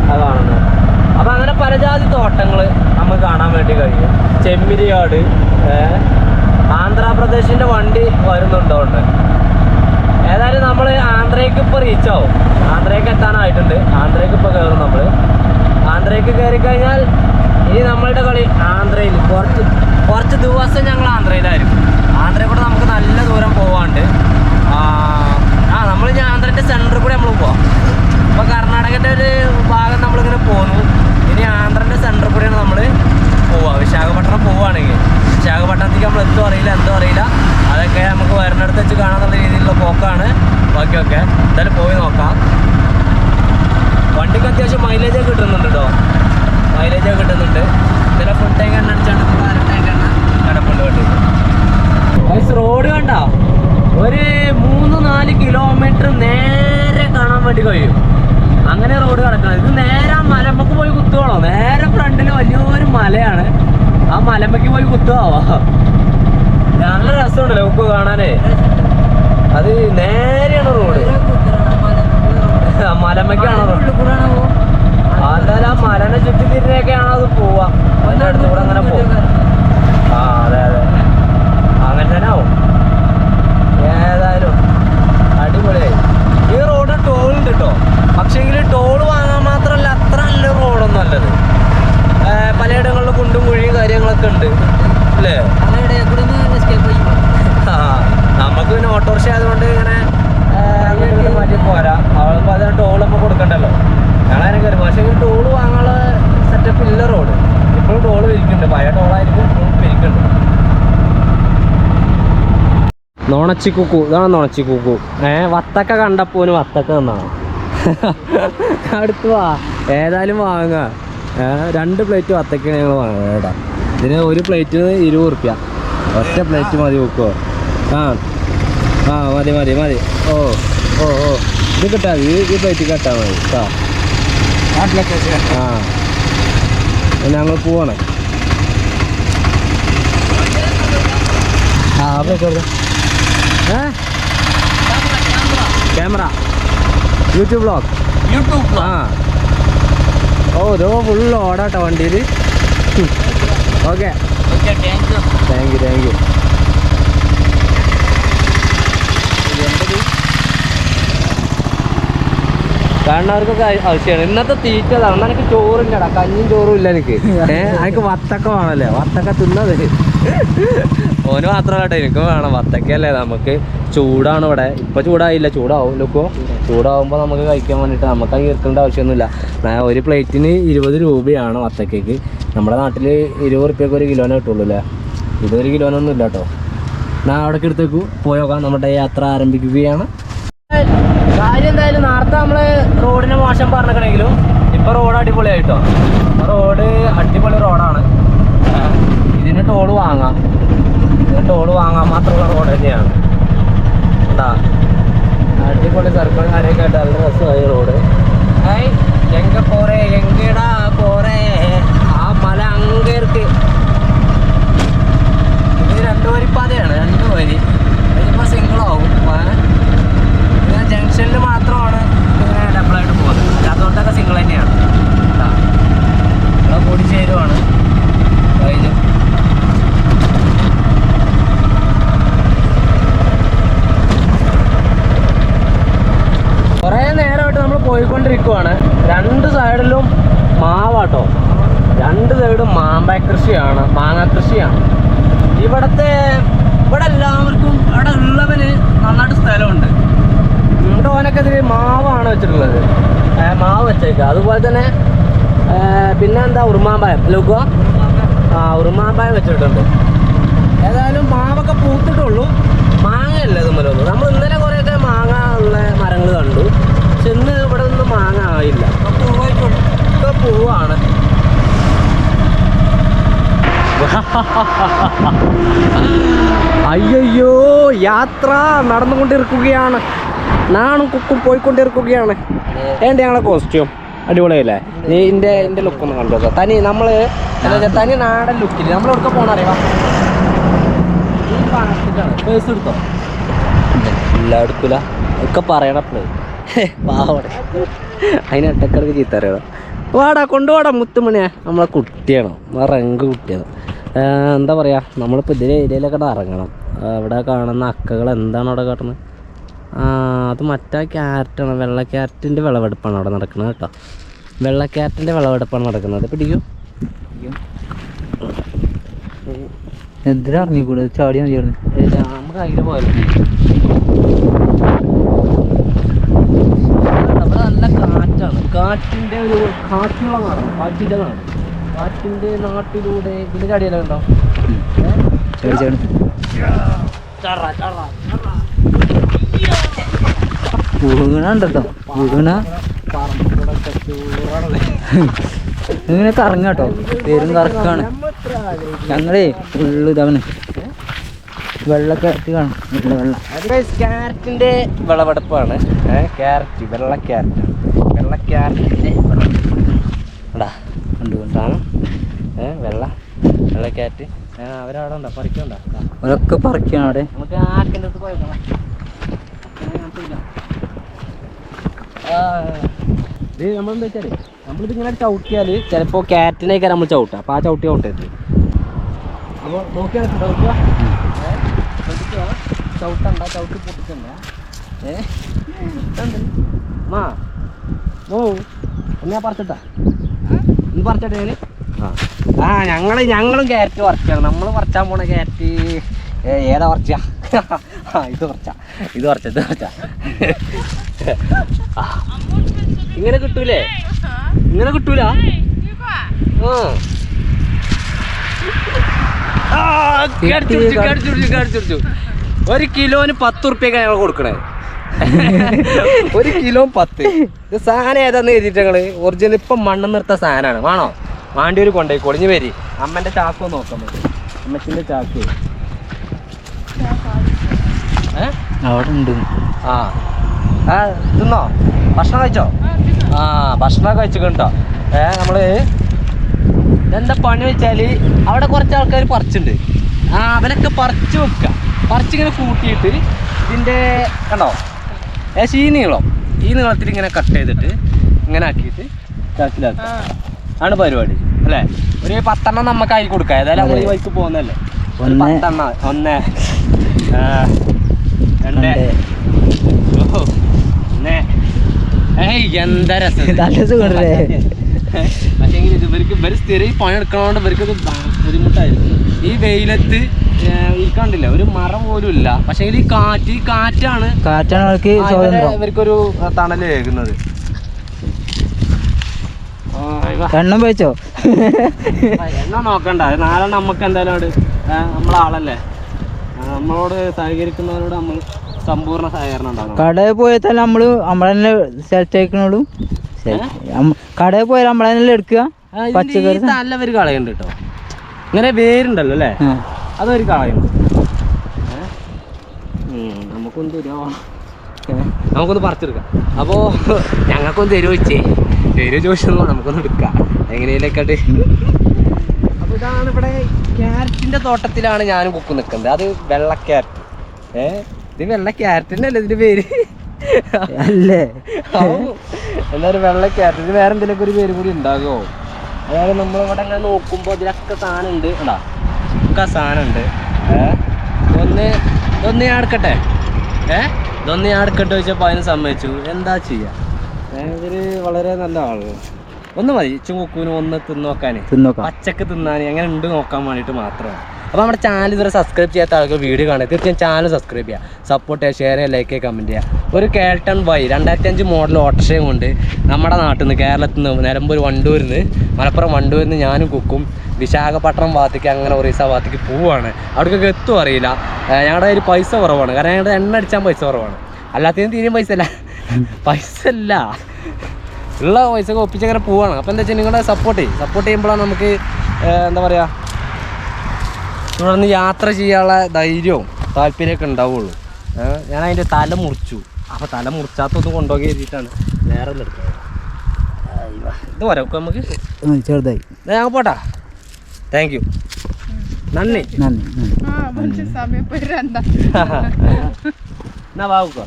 അത് കാണുന്നത്. അപ്പം അങ്ങനെ പലജാതി തോട്ടങ്ങൾ നമുക്ക് കാണാൻ വേണ്ടി കഴിയും. ചെമ്മിരിയാട്, ആന്ധ്രാപ്രദേശിൻ്റെ വണ്ടി വരുന്നുണ്ടോണ്ട്. ഏതായാലും നമ്മൾ ആന്ധ്രയ്ക്ക് ഇപ്പോൾ റീച്ചാവും. ആന്ധ്രയ്ക്ക് എത്താനായിട്ടുണ്ട്. ആന്ധ്രയ്ക്ക് ഇപ്പോൾ കയറും നമ്മൾ. ആന്ധ്രയ്ക്ക് കയറി കഴിഞ്ഞാൽ ഇനി നമ്മളുടെ കളി ആന്ധ്രയിൽ കുറച്ച് ദിവസം ഞങ്ങൾ ആന്ധ്രയിലായിരിക്കും. ആന്ധ്രയിൽ കൂടെ നമുക്ക് നല്ല ദൂരം പോവാണ്ട്. നമ്മൾ ഇനി ആന്ധ്രൻ്റെ സെൻറ്ററിൽ കൂടെ നമ്മൾ പോവാം. ഇപ്പോൾ കർണാടകൻ്റെ ഒരു ഭാഗം നമ്മളിങ്ങനെ പോന്നു. ഇനി ആന്ധ്രൻ്റെ സെൻറ്ററിൽ കൂടെയാണ് നമ്മൾ പോവുക. വിശാഖപട്ടണം പോവുകയാണെങ്കിൽ വിശാഖപട്ടണത്തേക്ക് നമ്മൾ എന്തോ അറിയില്ല. അതൊക്കെ നമുക്ക് വരുന്നിടത്ത് വെച്ച് കാണാന്നുള്ള രീതിയിലുള്ള പോക്കാണ്. ബാക്കിയൊക്കെ എന്തായാലും പോയി നോക്കാം. വണ്ടിക്ക് അത്യാവശ്യം മൈലേജൊക്കെ കിട്ടുന്നുണ്ട് കേട്ടോ. മൈലേജൊക്കെ കിട്ടുന്നുണ്ട്. ചില ഫുൾ ടാങ്ക് എണ്ണ അടിച്ചാണ്ട് അര ടാങ്ക് എണ്ണ കിടപ്പുണ്ട് വണ്ടി. റോഡ് കണ്ട ഒരു 3-4 കിലോമീറ്റർ നേരെ കാണാൻ വേണ്ടി കഴിയും. അങ്ങനെ റോഡ് കിടക്കണം. ഇത് നേരെ ആ മലമ്പക്ക് പോയി കുത്തുകയാണോ. നേരെ ഫ്രണ്ടിൽ വലിയൊരു മലയാണ്. ആ മലമ്പക്ക് പോയി കുത്തുകാവാ. നല്ല രസമുണ്ടല്ലോ നമുക്ക് കാണാനേ. അത് നേരെയാണ് റോഡ്. മലമ്പക്കാണോ എന്തായാലും ആ മലനെ ചുറ്റി തിരിഞ്ഞൊക്കെയാണോ അത് പോവാ. അതിൻ്റെ അടുത്ത് കൂടെ അങ്ങനെ പോകും. അതെ അങ്ങനെ തന്നെ ആവും. ഏതായാലും അടിപൊളിയായി. ഈ റോഡ് ടോളുണ്ട് കേട്ടോ. പക്ഷേങ്കിൽ ടോൾ വാങ്ങാൻ മാത്രമല്ല, അത്ര നല്ല റോഡൊന്നും അല്ലത്. പലയിടങ്ങളിലും കുണ്ടും കുഴിയും കാര്യങ്ങളൊക്കെ ഉണ്ട് അല്ലേ. നമുക്ക് പിന്നെ ഓട്ടോറിക്ഷ ആയതുകൊണ്ട് ഇങ്ങനെ മാറ്റി പോരാ. അവളിപ്പോൾ അതിന് ടോൾ നമ്മൾ കൊടുക്കണ്ടല്ലോ. ഞങ്ങളതിനെ കയറി. പക്ഷേ ടോൾ വാങ്ങാനുള്ള സെറ്റപ്പ് ഇല്ല റോഡ്. ഇപ്പോഴും ടോൾ വിരിക്കുന്നുണ്ട്. പഴയ ടോളായിരിക്കും ഇപ്പോഴും വിരിക്കുന്നുണ്ട്. നോണച്ചിക്കുക്കു, ഇതാണ് നോണച്ചിക്കുക്കു. വത്തക്ക കണ്ടപ്പോൾ വത്തക്ക തന്നാണ്. അടുത്ത് വാ, ഏതായാലും വാങ്ങുക. 2 പ്ലേറ്റ് വത്തക്കാണ് ഞങ്ങൾ വാങ്ങുക കേട്ടോ. ഇതിന് ഒരു പ്ലേറ്റിന് 20 റുപ്യ. ഒറ്റ പ്ലേറ്റ് മതി വെക്കുമോ? മതി. ഓ ഇത് കിട്ടാ മതി. ഈ പ്ലേറ്റ് കെട്ടാൽ മതി കേട്ടോ. ഞങ്ങൾ പോവാണ്. Camera YouTube vlog. ഓരോ ഫുൾ ഓടാട്ടോ വണ്ടിയിൽ. Okay thank you. കാണുന്നവർക്കൊക്കെ ആവശ്യമാണ്. ഇന്നത്തെ തീറ്റ അതാണ്. എനിക്ക് ചോറില്ലടാ, കഞ്ഞിയും ചോറും ഇല്ല എനിക്ക്. എനിക്ക് വത്തക്ക വേണമല്ലേ. വത്തക്ക തിന്നത് ഓന് മാത്രമല്ല കേട്ടോ, എനിക്കും വേണം. വത്തക്കല്ലേ നമുക്ക് ചൂടാണ് ഇവിടെ. ഇപ്പം ചൂടായില്ല, ചൂടാവും ലുക്കോ. ചൂടാവുമ്പോൾ നമുക്ക് കഴിക്കാൻ വേണ്ടിയിട്ട് നമുക്ക് അത് ഇറക്കേണ്ട ആവശ്യമൊന്നുമില്ല. ഒരു പ്ലേറ്റിന് 20 രൂപയാണ് വത്തക്കയ്ക്ക്. നമ്മുടെ നാട്ടിൽ 20 റുപ്യക്ക് 1 കിലോനെ കിട്ടുള്ളൂ അല്ലേ. ഇത് 1 കിലോനൊന്നും ഇല്ല കേട്ടോ. ഞാൻ അവിടേക്ക് എടുത്തേക്കു പോയോക്കാം. നമ്മുടെ യാത്ര ആരംഭിക്കുകയാണ്. കാര്യം എന്തായാലും നേരത്തെ നമ്മൾ റോഡിന് മോശം പറഞ്ഞിട്ടുണ്ടെങ്കിലും ഇപ്പോൾ റോഡ് അടിപൊളിയായിട്ടോ. റോഡ് അടിപൊളി റോഡാണ്. ഇതിന് ടോള് വാങ്ങാം. മാത്രമുള്ള റോഡ് തന്നെയാണ്. എന്താ അടിപൊളി സർക്കിളും കാര്യമൊക്കെ ആയിട്ട് നല്ല രസമായി റോഡ്. എങ്കടാ പോറേ ആ മല അങ്ങേർക്ക്. ഇത് 2 വരിപ്പാതയാണ്. 2 വരി. ഇതിപ്പോൾ സിംഗിളാവും. ജംഗ്ഷനിൽ മാത്രമാണ് ഇങ്ങനെ ഡബിളായിട്ട് പോകുന്നത്. അതുകൊണ്ടൊക്കെ സിംഗിൾ തന്നെയാണ്. ഇവിടെ കൂടി ചേരുവാണ്. കേട്ടോ. 2 സൈഡും മാമ്പഴ കൃഷിയാണ്, മാങ്ങ കൃഷിയാണ്. ഇവിടെ എല്ലാവർക്കും അവിടെ ഉള്ളവന് നന്നായിട്ട് സ്ഥലമുണ്ട്. ഇവിടെ ഓനൊക്കെ ഇതിൽ മാവാണ് വെച്ചിട്ടുള്ളത്, മാവ് വെച്ചേക്കുക. അതുപോലെ തന്നെ പിന്നെ എന്താ ഉറുമാമ്പായം ലോക്കോ, ഉറുമാമ്പായം വെച്ചിട്ടുണ്ട്. ഏതായാലും മാവൊക്കെ പൂത്തിട്ടുള്ളൂ, മാങ്ങയല്ല ഇതുമല്ലോ. നമ്മൾ ഇന്നലെ കുറേയൊക്കെ മാങ്ങ ഉള്ള മരങ്ങൾ കണ്ടു, പക്ഷെ ഇന്ന് ഇവിടെ ഒന്നും മാങ്ങ ആയില്ല, ഒക്കെ പൂവാണ്. അയ്യോ, യാത്ര നടന്നുകൊണ്ടിരിക്കുകയാണ്, നാണും കുക്കും പോയിക്കൊണ്ടിരിക്കുകയാണ്. ഏണ്ട ഞങ്ങളെ കോസ്റ്റ്യൂം അടിപൊളിയല്ലേ? നീ എൻ്റെ ലുക്കൊന്ന് കണ്ടോ. തനി നമ്മൾ എന്താ വെച്ചാൽ തനി നാടൻ ലുക്കിൽ നമ്മൾ എവിടെ പോകണറിയാം. ഈ പാർട്ടിക്കാണ് പേഴ്സ് എടുത്തോ? ഇല്ല, എടുക്കില്ല ഒക്കെ പറയണപ്പോഴേ പാവടെ അതിന് ഒറ്റക്കിടക്ക് ചീത്ത അറിയണം. വാടാ കൊണ്ടുപോടാ മുത്തുമണിയാ, നമ്മളെ കുട്ടിയാണോ, റങ്ക് കുട്ടിയാണ്. എന്താ പറയുക, നമ്മളിപ്പോൾ ഇതിലെ ഏരിയയിലൊക്കെ ഇറങ്ങണം. ഇവിടെ കാണുന്ന അക്കകൾ എന്താണ് അവിടെ കാട്ടുന്നത്? അത് മറ്റേ ക്യാരറ്റാണ്, വെള്ള ക്യാരറ്റിൻ്റെ വിളവെടുപ്പാണ് അവിടെ നടക്കുന്നത് കേട്ടോ. വെള്ള ക്യാരറ്റിൻ്റെ വിളവെടുപ്പാണ് നടക്കുന്നത്. പിടിക്കൂ, എന്തിനാ ഇറങ്ങിക്കൂടെ? ചാടി മതിയാണ്. നമുക്ക് അതിൽ പോയാലും അവിടെ നല്ല കാറ്റാണ്, കാറ്റിൻ്റെ ഒരു കാറ്റുള്ള നാടാണ്, കാറ്റിൻ്റെ നാട്. കാറ്റിൻ്റെ നാട്ടിലൂടെ ഇതിൻ്റെ ചടിയെല്ലാം ഉണ്ടോ? ചാടി ചാടി വീണുണ്ടോ? വീണ ഇങ്ങനെ കറങ്ങാട്ടോ, പേരും കറക്കാണ്. ഞങ്ങളേ ഫുള്ള് ഇതാണ് വെള്ളക്കാറ്റ് കാണും. വെള്ളം ക്യാരറ്റിൻ്റെ വിളവെടുപ്പാണ്. ക്യാരറ്റ്, വെള്ള ക്യാരറ്റ്, വെള്ള ക്യാരറ്റിൻ്റെ വിളവെടുപ്പാണ് കണ്ടുകൊണ്ടാണ്. വെള്ള ക്യാരറ്റ് അവരവിടെ ഉണ്ടോ, പറിക്കണ്ടോ? അവരൊക്കെ പറിക്കാണ് അവിടെ. നമുക്ക് ആർക്കിൻ്റെ അടുത്ത് പോയേക്കണം. ഇത് നമ്മളെന്താ വെച്ചാൽ നമ്മളിത് ഇങ്ങനെ ചവിട്ടിയാൽ ചിലപ്പോൾ ക്യാരറ്റിനേക്കാൾ നമ്മൾ ചവിട്ടുക, അപ്പോൾ ആ ചവിട്ടി ഔട്ടരുത്. അപ്പോൾ നോക്കിയാൽ ചവിട്ടണ്ട, ചവിട്ടി പൊട്ടിക്കണ്ട. എന്നാ പറിച്ചിട്ടാ ഇന്ന് പറിച്ചിട്ടേ ഞങ്ങളും ക്യാരറ്റ് പറിച്ചാണ്. നമ്മൾ പറിച്ചാൻ പോണ ക്യാരറ്റ് ഏതാ പറിച്ചാ? ഇത് പറിച്ച ഇങ്ങനെ കിട്ടൂലേ? ഇങ്ങനെ കിട്ടൂല. ഒരു കിലോന് 10 ഉറുപ്പ്യൊക്കെ ഞങ്ങൾ കൊടുക്കണേ. 1 കിലോ 10. ഇത് സാധനം ഏതാന്ന് എഴുതിയിട്ട് ഞങ്ങള് ഒറിജിനൽ ഇപ്പം മണ്ണ് നിർത്ത സാധനമാണ്. വേണോ? വാണ്ടിയൊരു കൊണ്ടേ കൊടിഞ്ഞ് വരി. അമ്മൻ്റെ ചാക്കോ നോക്കാൻ മതി, അമ്മച്ചിൻ്റെ ചാക്ക് അവിടെ ഉണ്ട്. തിന്നോ? ഭക്ഷണം കഴിച്ചോ? ഭക്ഷണം കഴിച്ചിട്ടോ. നമ്മള് എന്താ പണി വെച്ചാൽ അവിടെ കുറച്ച് ആൾക്കാർ പറിച്ചിട്ടുണ്ട്. അവരൊക്കെ പറിച്ച് വെക്കുക, പറിച്ചിങ്ങനെ കൂട്ടിയിട്ട് ഇതിൻ്റെ കണ്ടോ ഈ നീളത്തിൽ ഇങ്ങനെ കട്ട് ചെയ്തിട്ട് ഇങ്ങനെ ആക്കിയിട്ട് ചാക്കിലാക്കുക ആണ് പരിപാടി അല്ലേ? ഒരു 10 എണ്ണം നമുക്ക് അതിൽ കൊടുക്കാം. ഏതായാലും നമ്മൾ ഈ വഴിക്ക് പോകുന്നല്ലേ. 10 എണ്ണം 1 2 എന്താ രസം. പക്ഷേ ഇവർ സ്ഥിരം പണിയെടുക്കണോണ്ട് ഇവർക്കത് ബുദ്ധിമുട്ടായിരുന്നു. ഈ വെയിലത്ത് ഇരിക്കണ്ടില്ല, ഒരു മരം പോലും ഇല്ല. പക്ഷേ ഈ കാറ്റാണ് ഇവർക്കൊരു തണല് കേൾക്കുന്നത്. എണ്ണം വെച്ചോ? എണ്ണം നോക്കണ്ട, 4 എണ്ണം നമുക്ക് എന്തായാലും അവിടെ നമ്മളാളല്ലേ, നമ്മളോട് സഹകരിക്കുന്നവരോട് നമ്മൾ സമ്പൂർണ്ണ സഹകരണം ഉണ്ടാകും. കടയിൽ പോയാൽ നമ്മളെന്നെ സെലക്ട് ആക്കണോളൂ. കടയിൽ പോയാൽ നമ്മളെന്നെ എടുക്കുക. പച്ചക്കറി നല്ലവർ കളയുണ്ട് കേട്ടോ. ഇങ്ങനെ വേരുണ്ടല്ലോ അല്ലേ, അതൊരു കളയുണ്ട്. നമുക്കൊന്ന് തരുമോ? നമുക്കൊന്ന് പറിച്ചെടുക്കാം. അപ്പോൾ ഞങ്ങൾക്കൊന്ന് തരുമോ ചോദിച്ചോ, നമുക്കൊന്ന് എടുക്കാം എങ്ങനെയൊക്കെ. അപ്പോൾ ഇതാണ് ഇവിടെ ക്യാരറ്റിൻ്റെ തോട്ടത്തിലാണ് ഞാനും കുക്ക് നിൽക്കുന്നത്. അത് വെള്ള ക്യാരറ്റ്. ഇത് വെള്ള ക്യാരറ്റിൻ്റെ അല്ലേ ഇതിൻ്റെ പേര് അല്ലേ? എന്തായാലും വെള്ള ക്യാരറ്റ്. ഇത് വേറെ എന്തെങ്കിലുമൊക്കെ ഒരു പേര് കൂടി ഉണ്ടാകുമോ? അതായത് നമ്മളിവിടെ അങ്ങനെ നോക്കുമ്പോൾ ഇതിലൊക്കെ സാധനം ഉണ്ട്. ഒക്കെ സാധനം ഉണ്ട്. ഇതൊന്ന് ഞാൻ എടുക്കട്ടെ, ഇതൊന്ന് ഞാൻ എടുക്കട്ടെ ചോദിച്ചപ്പോൾ അതിന് സമ്മതിച്ചു. എന്താ ചെയ്യുക, ഇവര് വളരെ നല്ല ആളുകൾ. ഒന്ന് മതി കുക്കൂനും ഒന്ന് തിന്നോക്കാൻ, പച്ചക്ക് തിന്നാൻ എങ്ങനെ ഉണ്ട് നോക്കാൻ വേണ്ടിയിട്ട് മാത്രമാണ്. അപ്പോൾ നമ്മുടെ ചാനൽ ഇതുവരെ സബ്സ്ക്രൈബ് ചെയ്യാത്ത ആൾക്ക് വീഡിയോ കാണുക, തീർച്ചയായും ചാനൽ സബ്സ്ക്രൈബ് ചെയ്യുക, സപ്പോർട്ട് ചെയ്യുക, ഷെയർ ചെയ്യുക, ലൈക്ക് ചെയ്യുക, കമൻറ്റ് ചെയ്യുക. ഒരു കേൾട്ടൺ ബൈ 2005 മോഡൽ ഓട്ടോറിക്ഷയും കൊണ്ട് നമ്മുടെ നാട്ടിൽ നിന്ന്, കേരളത്തിൽ നിന്ന്, നിലമ്പൂർ വണ്ടൂരിൽ നിന്ന്, മലപ്പുറം വണ്ടൂരിൽ നിന്ന് ഞാനും കുക്കും വിശാഖപട്ടണം ഭാഗത്തേക്ക് അങ്ങനെ ഒറീസ ഭാഗത്തേക്ക് പോവുകയാണ്. അവിടേക്കൊക്കെ എത്തും അറിയില്ല. ഞങ്ങളുടെ കയ്യിൽ പൈസ കുറവാണ്, കാരണം ഞങ്ങളുടെ എണ്ണ അടിച്ചാൽ പൈസ കുറവാണ്. അല്ലാത്തതിന് തീരെയും പൈസ ഇല്ല, ഉള്ള പൈസ ഒക്കെ ഒപ്പിച്ചങ്ങനെ പോവാണ്. അപ്പോൾ എന്താ വെച്ചാൽ നിങ്ങളുടെ സപ്പോർട്ട് ചെയ്യുമ്പോഴാണ് നമുക്ക് എന്താ പറയുക, തുടർന്ന് യാത്ര ചെയ്യാനുള്ള ധൈര്യവും താല്പര്യമൊക്കെ ഉണ്ടാവുള്ളൂ. ഞാൻ അതിൻ്റെ തല മുറിച്ചു. അപ്പോൾ തല മുറിച്ചാത്തൊന്നും കൊണ്ടുപോയി എഴുതിയിട്ടാണ് വേറെ ഒന്ന് എടുത്തത്. ഇത് പോരാ നമുക്ക് ചെറുതായി. ഞാൻ പോട്ടാ. താങ്ക് യു, നന്ദി. എന്നാ വാവുക,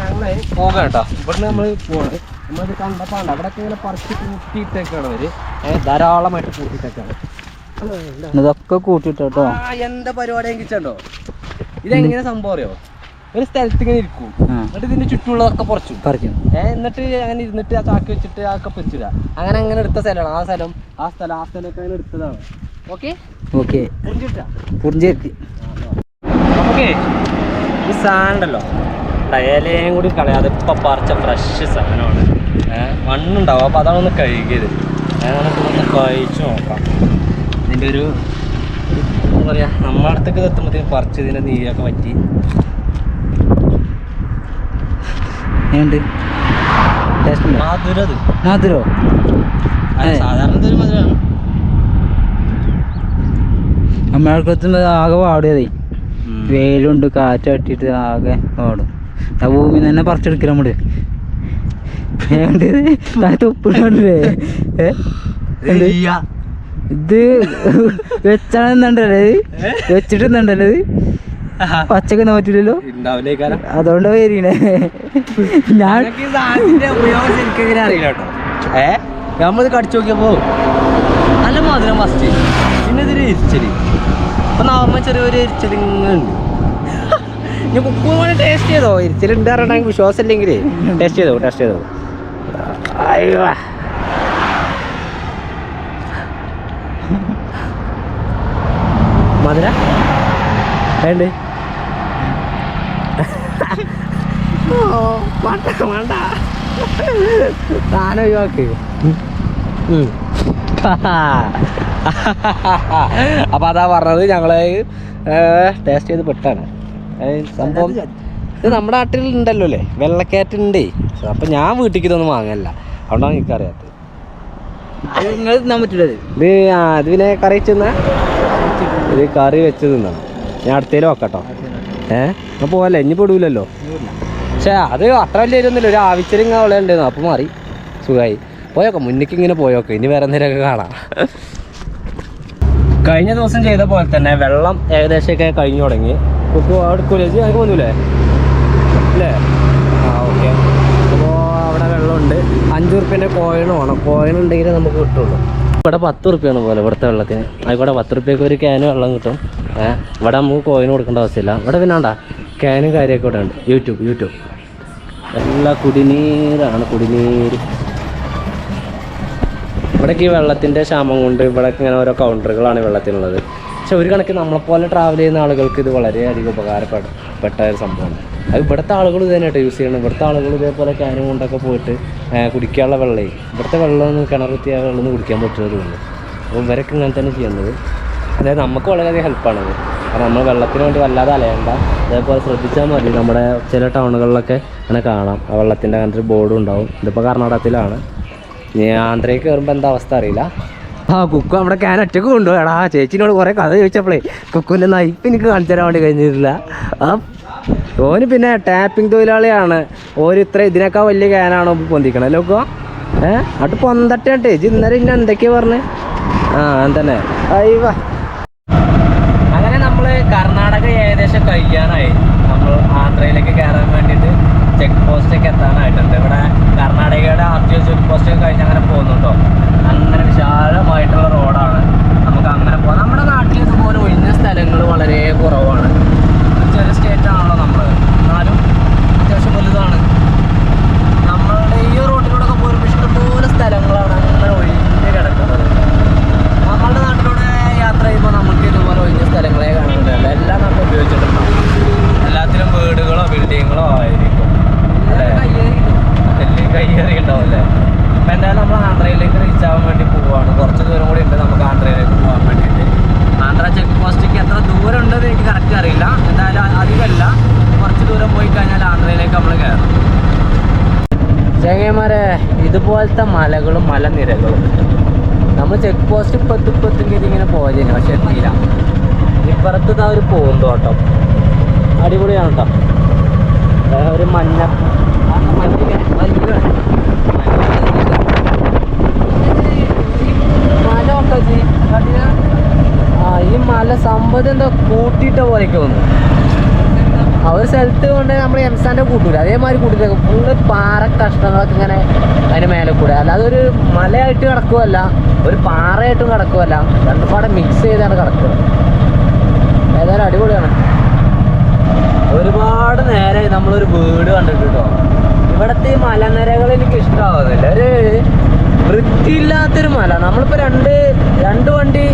ഞങ്ങൾ പോകാം കേട്ടോ. ഇവിടുന്ന് നമ്മൾ പോകണം. നമ്മളത് കണ്ടപ്പോൾ അവിടെയൊക്കെ ഇങ്ങനെ പറിച്ച് കൂട്ടിയിട്ടൊക്കെയാണ് അവർ, ധാരാളമായിട്ട് കൂട്ടിയിട്ടൊക്കെയാണ്. ഇതൊക്കെ കൂട്ടിട്ടോ. എന്താ പരിപാടി എങ്കിച്ചോ, ഇതെങ്ങനെ സംഭവം അറിയോ? ഒരു സ്ഥലത്ത് ഇങ്ങനെ ഇരിക്കും, എന്നിട്ട് ഇതിന്റെ ചുറ്റുമുള്ളതൊക്കെ പറിക്കും. എന്നിട്ട് അങ്ങനെ ഇരുന്നിട്ട് ആ ചാക്കി വെച്ചിട്ട് അതൊക്കെ പൊരിച്ചിടുക. അങ്ങനെ എടുത്ത സ്ഥലമാണ് ആ സ്ഥലമൊക്കെ അങ്ങനെ എടുത്തതാണ്. Okay okay okay. ഈ സാധനം ഉണ്ടല്ലോ, ഇലയും കൂടി കളയാതെ ഇപ്പം പറിച്ച ഫ്രഷ് സാധനമാണ്. മണ്ണുണ്ടാവും, അപ്പോൾ അതാണ് ഒന്ന് കഴുകിയത്. നമുക്കൊന്ന് കഴിച്ചു നോക്കാം. ഇതിൻ്റെ ഒരു എന്താ പറയുക, നമ്മളെ അടുത്തേക്ക് എത്തുമ്പോഴത്തേക്കും പറിച്ച് ഇതിൻ്റെ നീരൊക്കെ പറ്റി. മധുരോ സാധാരണ ഇതൊരു മധുരമാണ്. നമ്മൾക്കെത്തുമ്പോൾ ആകെ പാടിയതേ, വെയിലുണ്ട്, കാറ്റ് തട്ടിയിട്ട് ആകെ പാടും. ആ ഭൂമി തന്നെ പറിച്ചെടുക്കില്ല നമ്മള്. ഉപ്പിടേ ഇത് വെച്ചാണെന്നുണ്ടല്ലേ, വെച്ചിട്ടുണ്ടല്ലേ, ഇത് പച്ചക്ക് നോറ്റില്ലല്ലോ, അതുകൊണ്ടാ വരീണേ. ഞാൻ അറിയില്ല കേട്ടോ. നമ്മളിത് കടിച്ചു നോക്കിയപ്പോ നല്ല മധുരം ഫസ്റ്റ്, പിന്നെ ഇതിന് എരിച്ചല്, അപ്പൊ നോർമൽ ചെറിയൊരു എരിച്ചലിങ്ങുണ്ട്. ഞാൻ കുക്കും വേണ്ടി ടേസ്റ്റ് ചെയ്തോ, എരിച്ചലുണ്ട് പറഞ്ഞാൽ വിശ്വാസം ഇല്ലെങ്കിൽ ടേസ്റ്റ് ചെയ്തോ. അയ്യോ, മധുര വേണ്ട വേണ്ട താനോ ഒഴിവാക്ക്. അപ്പൊ അതാ പറഞ്ഞത്, ഞങ്ങള് ടേസ്റ്റ് ചെയ്ത് പെട്ടാണ് സംഭവം. ഇത് നമ്മുടെ നാട്ടിൽ ഉണ്ടല്ലോ അല്ലേ, വെള്ളക്കയറ്റ് ഉണ്ട്. അപ്പൊ ഞാൻ വീട്ടിലേക്ക് ഇതൊന്നും വാങ്ങല്ല, അതുകൊണ്ടാണ് എനിക്കറിയാത്തത്. നിങ്ങൾ തിന്നാൻ പറ്റില്ലത്. ഇത് പിന്നെ കറി വെച്ചെന്നാ, ഇത് കറി വെച്ച് തിന്നാണ്. ഞാൻ അടുത്തേലും വെക്കട്ടോ. അപ്പോൾ പോവല്ലേ, ഇനി പെടൂലല്ലോ. പക്ഷേ അത് അത്ര വലിയ ഒന്നുമില്ല, ഒരു ആവശ്യം ഉള്ളതുണ്ടായിരുന്നു. അപ്പോൾ മാറി സുഖമായി പോയോക്കെ, മുന്നിക്ക് ഇങ്ങനെ പോയോക്കെ, ഇനി വേറെ എന്തെങ്കിലുമൊക്കെ കാണാം. കഴിഞ്ഞ ദിവസം ചെയ്ത പോലെ തന്നെ വെള്ളം ഏകദേശമൊക്കെ കഴിഞ്ഞു തുടങ്ങി. ഇപ്പോൾ എടുക്കൂലേ ഞങ്ങൾക്ക് വന്നൂലേ അല്ലേ? ഓക്കെ. അപ്പോൾ അവിടെ വെള്ളമുണ്ട്. 5 ഉറുപ്പ്യൻ്റെ കോയിൻ വേണം, കോയിൻ ഉണ്ടെങ്കിൽ നമുക്ക് കിട്ടുള്ളൂ. ഇവിടെ 10 ഉറുപ്പ്യാണ് പോലെ ഇവിടുത്തെ വെള്ളത്തിന്. ആയിക്കോട്ടെ, 10 ഉറുപ്പ്യക്ക് ഒരു ക്യാന് വെള്ളം കിട്ടും. ഇവിടെ നമുക്ക് കോയിൻ കൊടുക്കേണ്ട ആവശ്യമില്ല. ഇവിടെ പിന്നെ വേണ്ട, ക്യാനും കാര്യമൊക്കെ ഇവിടെ ഉണ്ട്. യൂട്യൂബ് എല്ലാ കുടിനീരാണ്, കുടിനീര്. ഇവിടേക്ക് ഈ വെള്ളത്തിൻ്റെ ക്ഷാമം കൊണ്ട് ഇവിടേക്ക് ഇങ്ങനെ ഓരോ കൗണ്ടറുകളാണ് വെള്ളത്തിനുള്ളത്. പക്ഷെ ഒരു കണക്കിന് നമ്മളെപ്പോലെ ട്രാവൽ ചെയ്യുന്ന ആളുകൾക്ക് ഇത് വളരെയധികം ഉപകാരപ്പെട്ട ഒരു സംഭവമാണ്. അത് ഇവിടുത്തെ ആളുകൾ ഇത് തന്നെയായിട്ട് യൂസ് ചെയ്യണം. ഇവിടുത്തെ ആളുകൾ ഇതേപോലെ ക്യാനും കൊണ്ടൊക്കെ പോയിട്ട് കുടിക്കാനുള്ള വെള്ളമേ, ഇവിടുത്തെ വെള്ളമൊന്നും കിണറെത്തിയ വെള്ളമൊന്നും കുടിക്കാൻ പറ്റുന്നതുള്ളൂ. അപ്പോൾ ഇവരൊക്കെ ഇങ്ങനെ തന്നെ ചെയ്യുന്നത്. അതായത് നമുക്ക് വളരെയധികം ഹെൽപ്പാണത്. കാരണം നമ്മൾ വെള്ളത്തിന് വേണ്ടി വല്ലാതെ അലയണ്ട, അതേപോലെ ശ്രദ്ധിച്ചാൽ മതി. നമ്മുടെ ചില ടൗണുകളിലൊക്കെ അങ്ങനെ കാണാം, ആ വെള്ളത്തിൻ്റെ അങ്ങനത്തെ ഒരു ബോർഡും ഉണ്ടാവും. ഇതിപ്പോൾ കർണാടകത്തിലാണ്. ഇനി ആന്ധ്രയ്ക്ക് കയറുമ്പോൾ എന്താ അവസ്ഥ അറിയില്ല. കുക്കു നമ്മുടെ ക്യാൻ ഒറ്റക്ക് കൊണ്ടുപോയി. എടാ ചേച്ചിനോട് കുറേ കഥ ചോദിച്ചപ്പോഴേ കുക്കുവിൻ്റെ നയിപ്പ് എനിക്ക് കാണിച്ചു തരാൻ വേണ്ടി കഴിഞ്ഞിട്ടില്ല. ഓന് പിന്നെ ടാപ്പിംഗ് തൊഴിലാളിയാണ്. ഓര് ഇതിനേക്കാൾ വലിയ ക്യാനാണോ പൊന്തിക്കണം ലോക്കോ? അത് പൊന്തട്ടെ ഇന്നലെ ഇന്നെ എന്തൊക്കെയാ പറഞ്ഞേ? തന്നെ അയ്യ. അങ്ങനെ നമ്മൾ കർണാടക ഏകദേശം കഴിയാനായി. നമ്മൾ ആന്ധ്രയിലേക്ക് കയറാൻ വേണ്ടിയിട്ട് ചെക്ക് പോസ്റ്റൊക്കെ എത്താനായിട്ടുണ്ട്. ഇവിടെ കർണാടകയുടെ RTO ചെക്ക് പോസ്റ്റൊക്കെ കഴിഞ്ഞ് അങ്ങനെ പോകുന്നുണ്ടോ. അങ്ങനെ വിശാലമായിട്ടുള്ള റോഡാണ്, നമുക്ക് അങ്ങനെ പോകാം. നമ്മുടെ നാട്ടിൽ ഇതുപോലെ ഒഴിഞ്ഞ സ്ഥലങ്ങൾ വളരെ കുറവാണ്. ചെറിയ സ്റ്റേറ്റാണല്ലോ നമ്മൾ, എന്നാലും അത്യാവശ്യം വലുതാണ്. നമ്മളുടെ ഈ റോഡിലൂടെയൊക്കെ പോലും ഇഷ്ടംപോലെ സ്ഥലങ്ങളാണ് അങ്ങനെ അതുപോലത്തെ മലകളും മലനിരകളും. നമ്മൾ ചെക്ക് പോസ്റ്റ് ഇപ്പത്തും ഇങ്ങനെ പോയതിന് പക്ഷെ എത്തിയില്ല. ഇപ്പുറത്ത് ഒരു പൂന്തോട്ടം അടിപൊളിയാണ് കേട്ടോ. ഒരു മഞ്ഞ ഈ മല സംഭവം എന്തോ കൂട്ടിയിട്ട പോലെയൊക്കെ വന്നു. ഒരു സ്ഥലത്ത് കൊണ്ട് നമ്മൾ എംസാൻ്റെ കൂട്ടൂല അതേമാതിരി കൂട്ടിയിട്ട് ഫുള്ള് പാറ കഷ്ണങ്ങളൊക്കെ ഇങ്ങനെ അതിൻ്റെ മേലെ കൂടെ. അല്ലാതെ ഒരു മലയായിട്ട് കിടക്കുമല്ല ഒരു പാറയായിട്ടും കിടക്കുമല്ല, രണ്ടും പാടെ മിക്സ് ചെയ്താണ് കിടക്കുക. ഏതായാലും അടിപൊളിയാണ്. ഒരുപാട് നേരെ നമ്മളൊരു വീട് കണ്ടിട്ട് കേട്ടോ. ഇവിടുത്തെ ഈ മലനിരകൾ എനിക്ക് ഇഷ്ടമാകുന്നില്ല. ഒരു വൃത്തിയില്ലാത്തൊരു മല. നമ്മളിപ്പോൾ രണ്ട് വണ്ടി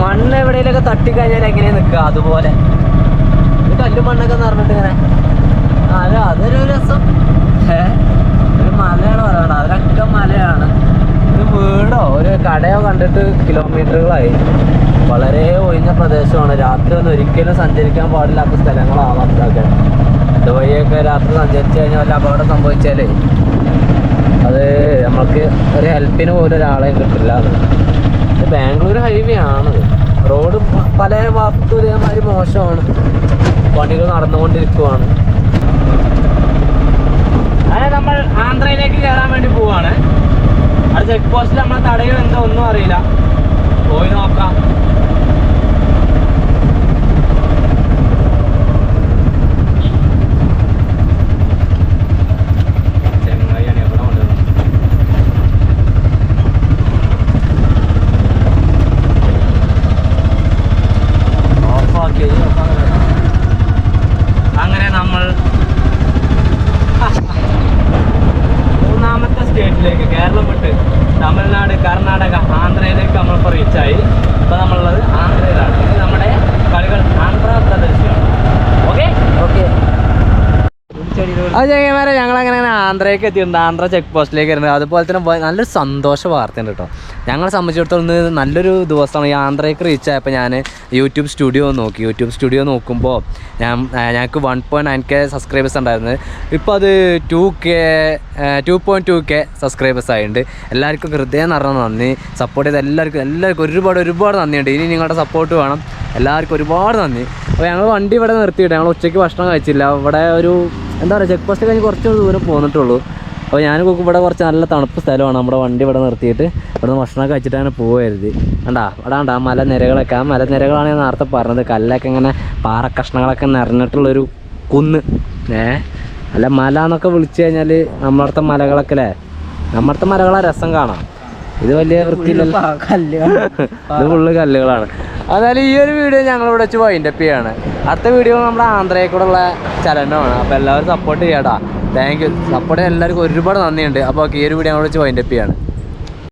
മണ്ണ് എവിടെയെങ്കിലൊക്കെ തട്ടിക്കഴിഞ്ഞാൽ എങ്ങനെയാണ് നിൽക്കുക അതുപോലെ കല്ലും മണ്ണൊക്കെ നിറഞ്ഞിട്ട് ഇങ്ങനെ. അതൊരു രസം. ഒരു മലയാണ് പറയണത്, അതിലൊക്കെ മലയാണ്. ഒരു വീടോ ഒരു കടയോ കണ്ടിട്ട് കിലോമീറ്ററുകളായി. വളരെ ഒഴിഞ്ഞ പ്രദേശമാണ്. രാത്രി ഒന്നും ഒരിക്കലും സഞ്ചരിക്കാൻ പാടില്ലാത്ത സ്ഥലങ്ങളാവാം ഇതൊക്കെ. ഇതുവഴിയൊക്കെ രാത്രി സഞ്ചരിച്ചു കഴിഞ്ഞാൽ വല്ല അപകടം സംഭവിച്ചാലേ അത് നമുക്ക് ഒരു ഹെൽപ്പിന് പോലും ഒരാളെയും കിട്ടില്ല. ഇത് ബാംഗ്ലൂർ ഹൈവേ ആണത്. റോഡ് പല ഭാഗത്തും ഇതേമാതിരി മോശമാണ്. പണികൾ നടന്നുകൊണ്ടിരിക്കുവാണ്. അങ്ങനെ നമ്മൾ ആന്ധ്രയിലേക്ക് കയറാൻ വേണ്ടി പോവാണ്. അവിടെ ചെക്ക് പോസ്റ്റിൽ നമ്മളെ തടയും എന്തോ ഒന്നും അറിയില്ല. പോയി നോക്കാം. അങ്ങനെ നമ്മൾ മൂന്നാമത്തെ സ്റ്റേറ്റിലേക്ക് കേരളം വിട്ട് തമിഴ്നാട്, കർണാടക, ആന്ധ്രയിലേക്ക് നമ്മളിപ്പോൾ റീച്ചായി. ഇപ്പോൾ നമ്മളുള്ളത് ആന്ധ്രയിലാണ്. ഇത് നമ്മുടെ കളികൾ ആന്ധ്രാപ്രദേശിലാണ്. Okay okay. അത് ചെങ്ങന്മാരെ ഞങ്ങളങ്ങനെ ആന്ധ്രയ്ക്ക് എത്തിയിട്ടുണ്ട്. ആന്ധ്ര ചെക്ക് പോസ്റ്റിലേക്ക് വരുന്നത്. അതുപോലെ തന്നെ നല്ലൊരു സന്തോഷ വാർത്തയുണ്ട് കേട്ടോ. ഞങ്ങളെ സംബന്ധിച്ചിടത്തോളം ഇന്ന് നല്ലൊരു ദിവസമാണ്. ഈ ആന്ധ്രയ്ക്ക് റീച്ച് ആയപ്പോൾ ഞാൻ യൂട്യൂബ് സ്റ്റുഡിയോ നോക്കുമ്പോൾ ഞങ്ങൾക്ക് 1.9K സബ്സ്ക്രൈബേഴ്സ് ഉണ്ടായിരുന്നത്. ഇപ്പോൾ അത് 2.2K സബ്സ്ക്രൈബേഴ്സ് ആയിട്ടുണ്ട്. എല്ലാവർക്കും ഹൃദയം നിറഞ്ഞ നന്ദി. സപ്പോർട്ട് ചെയ്ത എല്ലാവർക്കും ഒരുപാട് നന്ദിയുണ്ട്. ഇനി നിങ്ങളുടെ സപ്പോർട്ട് വേണം. എല്ലാവർക്കും ഒരുപാട് നന്ദി. അപ്പോൾ ഞങ്ങൾ വണ്ടി ഇവിടെ നിർത്തിയിട്ട് ഞങ്ങൾ ഉച്ചയ്ക്ക് ഭക്ഷണം കഴിച്ചില്ല. ഇവിടെ ഒരു എന്താ പറയുക ചെക്ക് പോസ്റ്റ് കഴിഞ്ഞ് കുറച്ച് ദൂരം പോന്നിട്ടുള്ളൂ. അപ്പോൾ ഞാൻ ഇവിടെ കുറച്ച് നല്ല തണുപ്പ് സ്ഥലമാണ്. നമ്മുടെ വണ്ടി ഇവിടെ നിർത്തിയിട്ട് ഇവിടെ നിന്ന് ഭക്ഷണം കഴിച്ചിട്ടാണ് പോകരുത്. ഇവിടെ മലനിരകളൊക്കെ. ആ മലനിരകളാണ് ഞാൻ നേരത്തെ പറഞ്ഞത്. കല്ലൊക്കെ ഇങ്ങനെ പാറക്കഷ്ണങ്ങളൊക്കെ നിറഞ്ഞിട്ടുള്ളൊരു കുന്ന്. അല്ല മല എന്നൊക്കെ വിളിച്ചു കഴിഞ്ഞാൽ നമ്മളടുത്ത മലകളൊക്കെ അല്ലേ, നമ്മളടുത്ത മലകളെ രസം കാണാം. ഇത് വലിയ വൃത്തിയില്ലല്ലോ, ഇത് ഫുള്ള് കല്ലുകളാണ്. അതായത് ഈ ഒരു വീഡിയോ ഞങ്ങളിവിടെ വെച്ച് വൈൻഡപ്പ് ചെയ്യാണ്. അടുത്ത വീഡിയോ നമ്മുടെ ആന്ധ്രയിൽ കൂടെ ഉള്ള ചലനമാണ്. അപ്പോൾ എല്ലാവരും സപ്പോർട്ട് ചെയ്യാടാ. Thank you. സപ്പോർട്ട് ചെയ്യാൻ എല്ലാവർക്കും ഒരുപാട് നന്ദിയുണ്ട്. അപ്പോൾ ഈ ഒരു വീഡിയോ ഞങ്ങൾ വെച്ച് വൈൻഡപ്പ് ചെയ്യാണ്.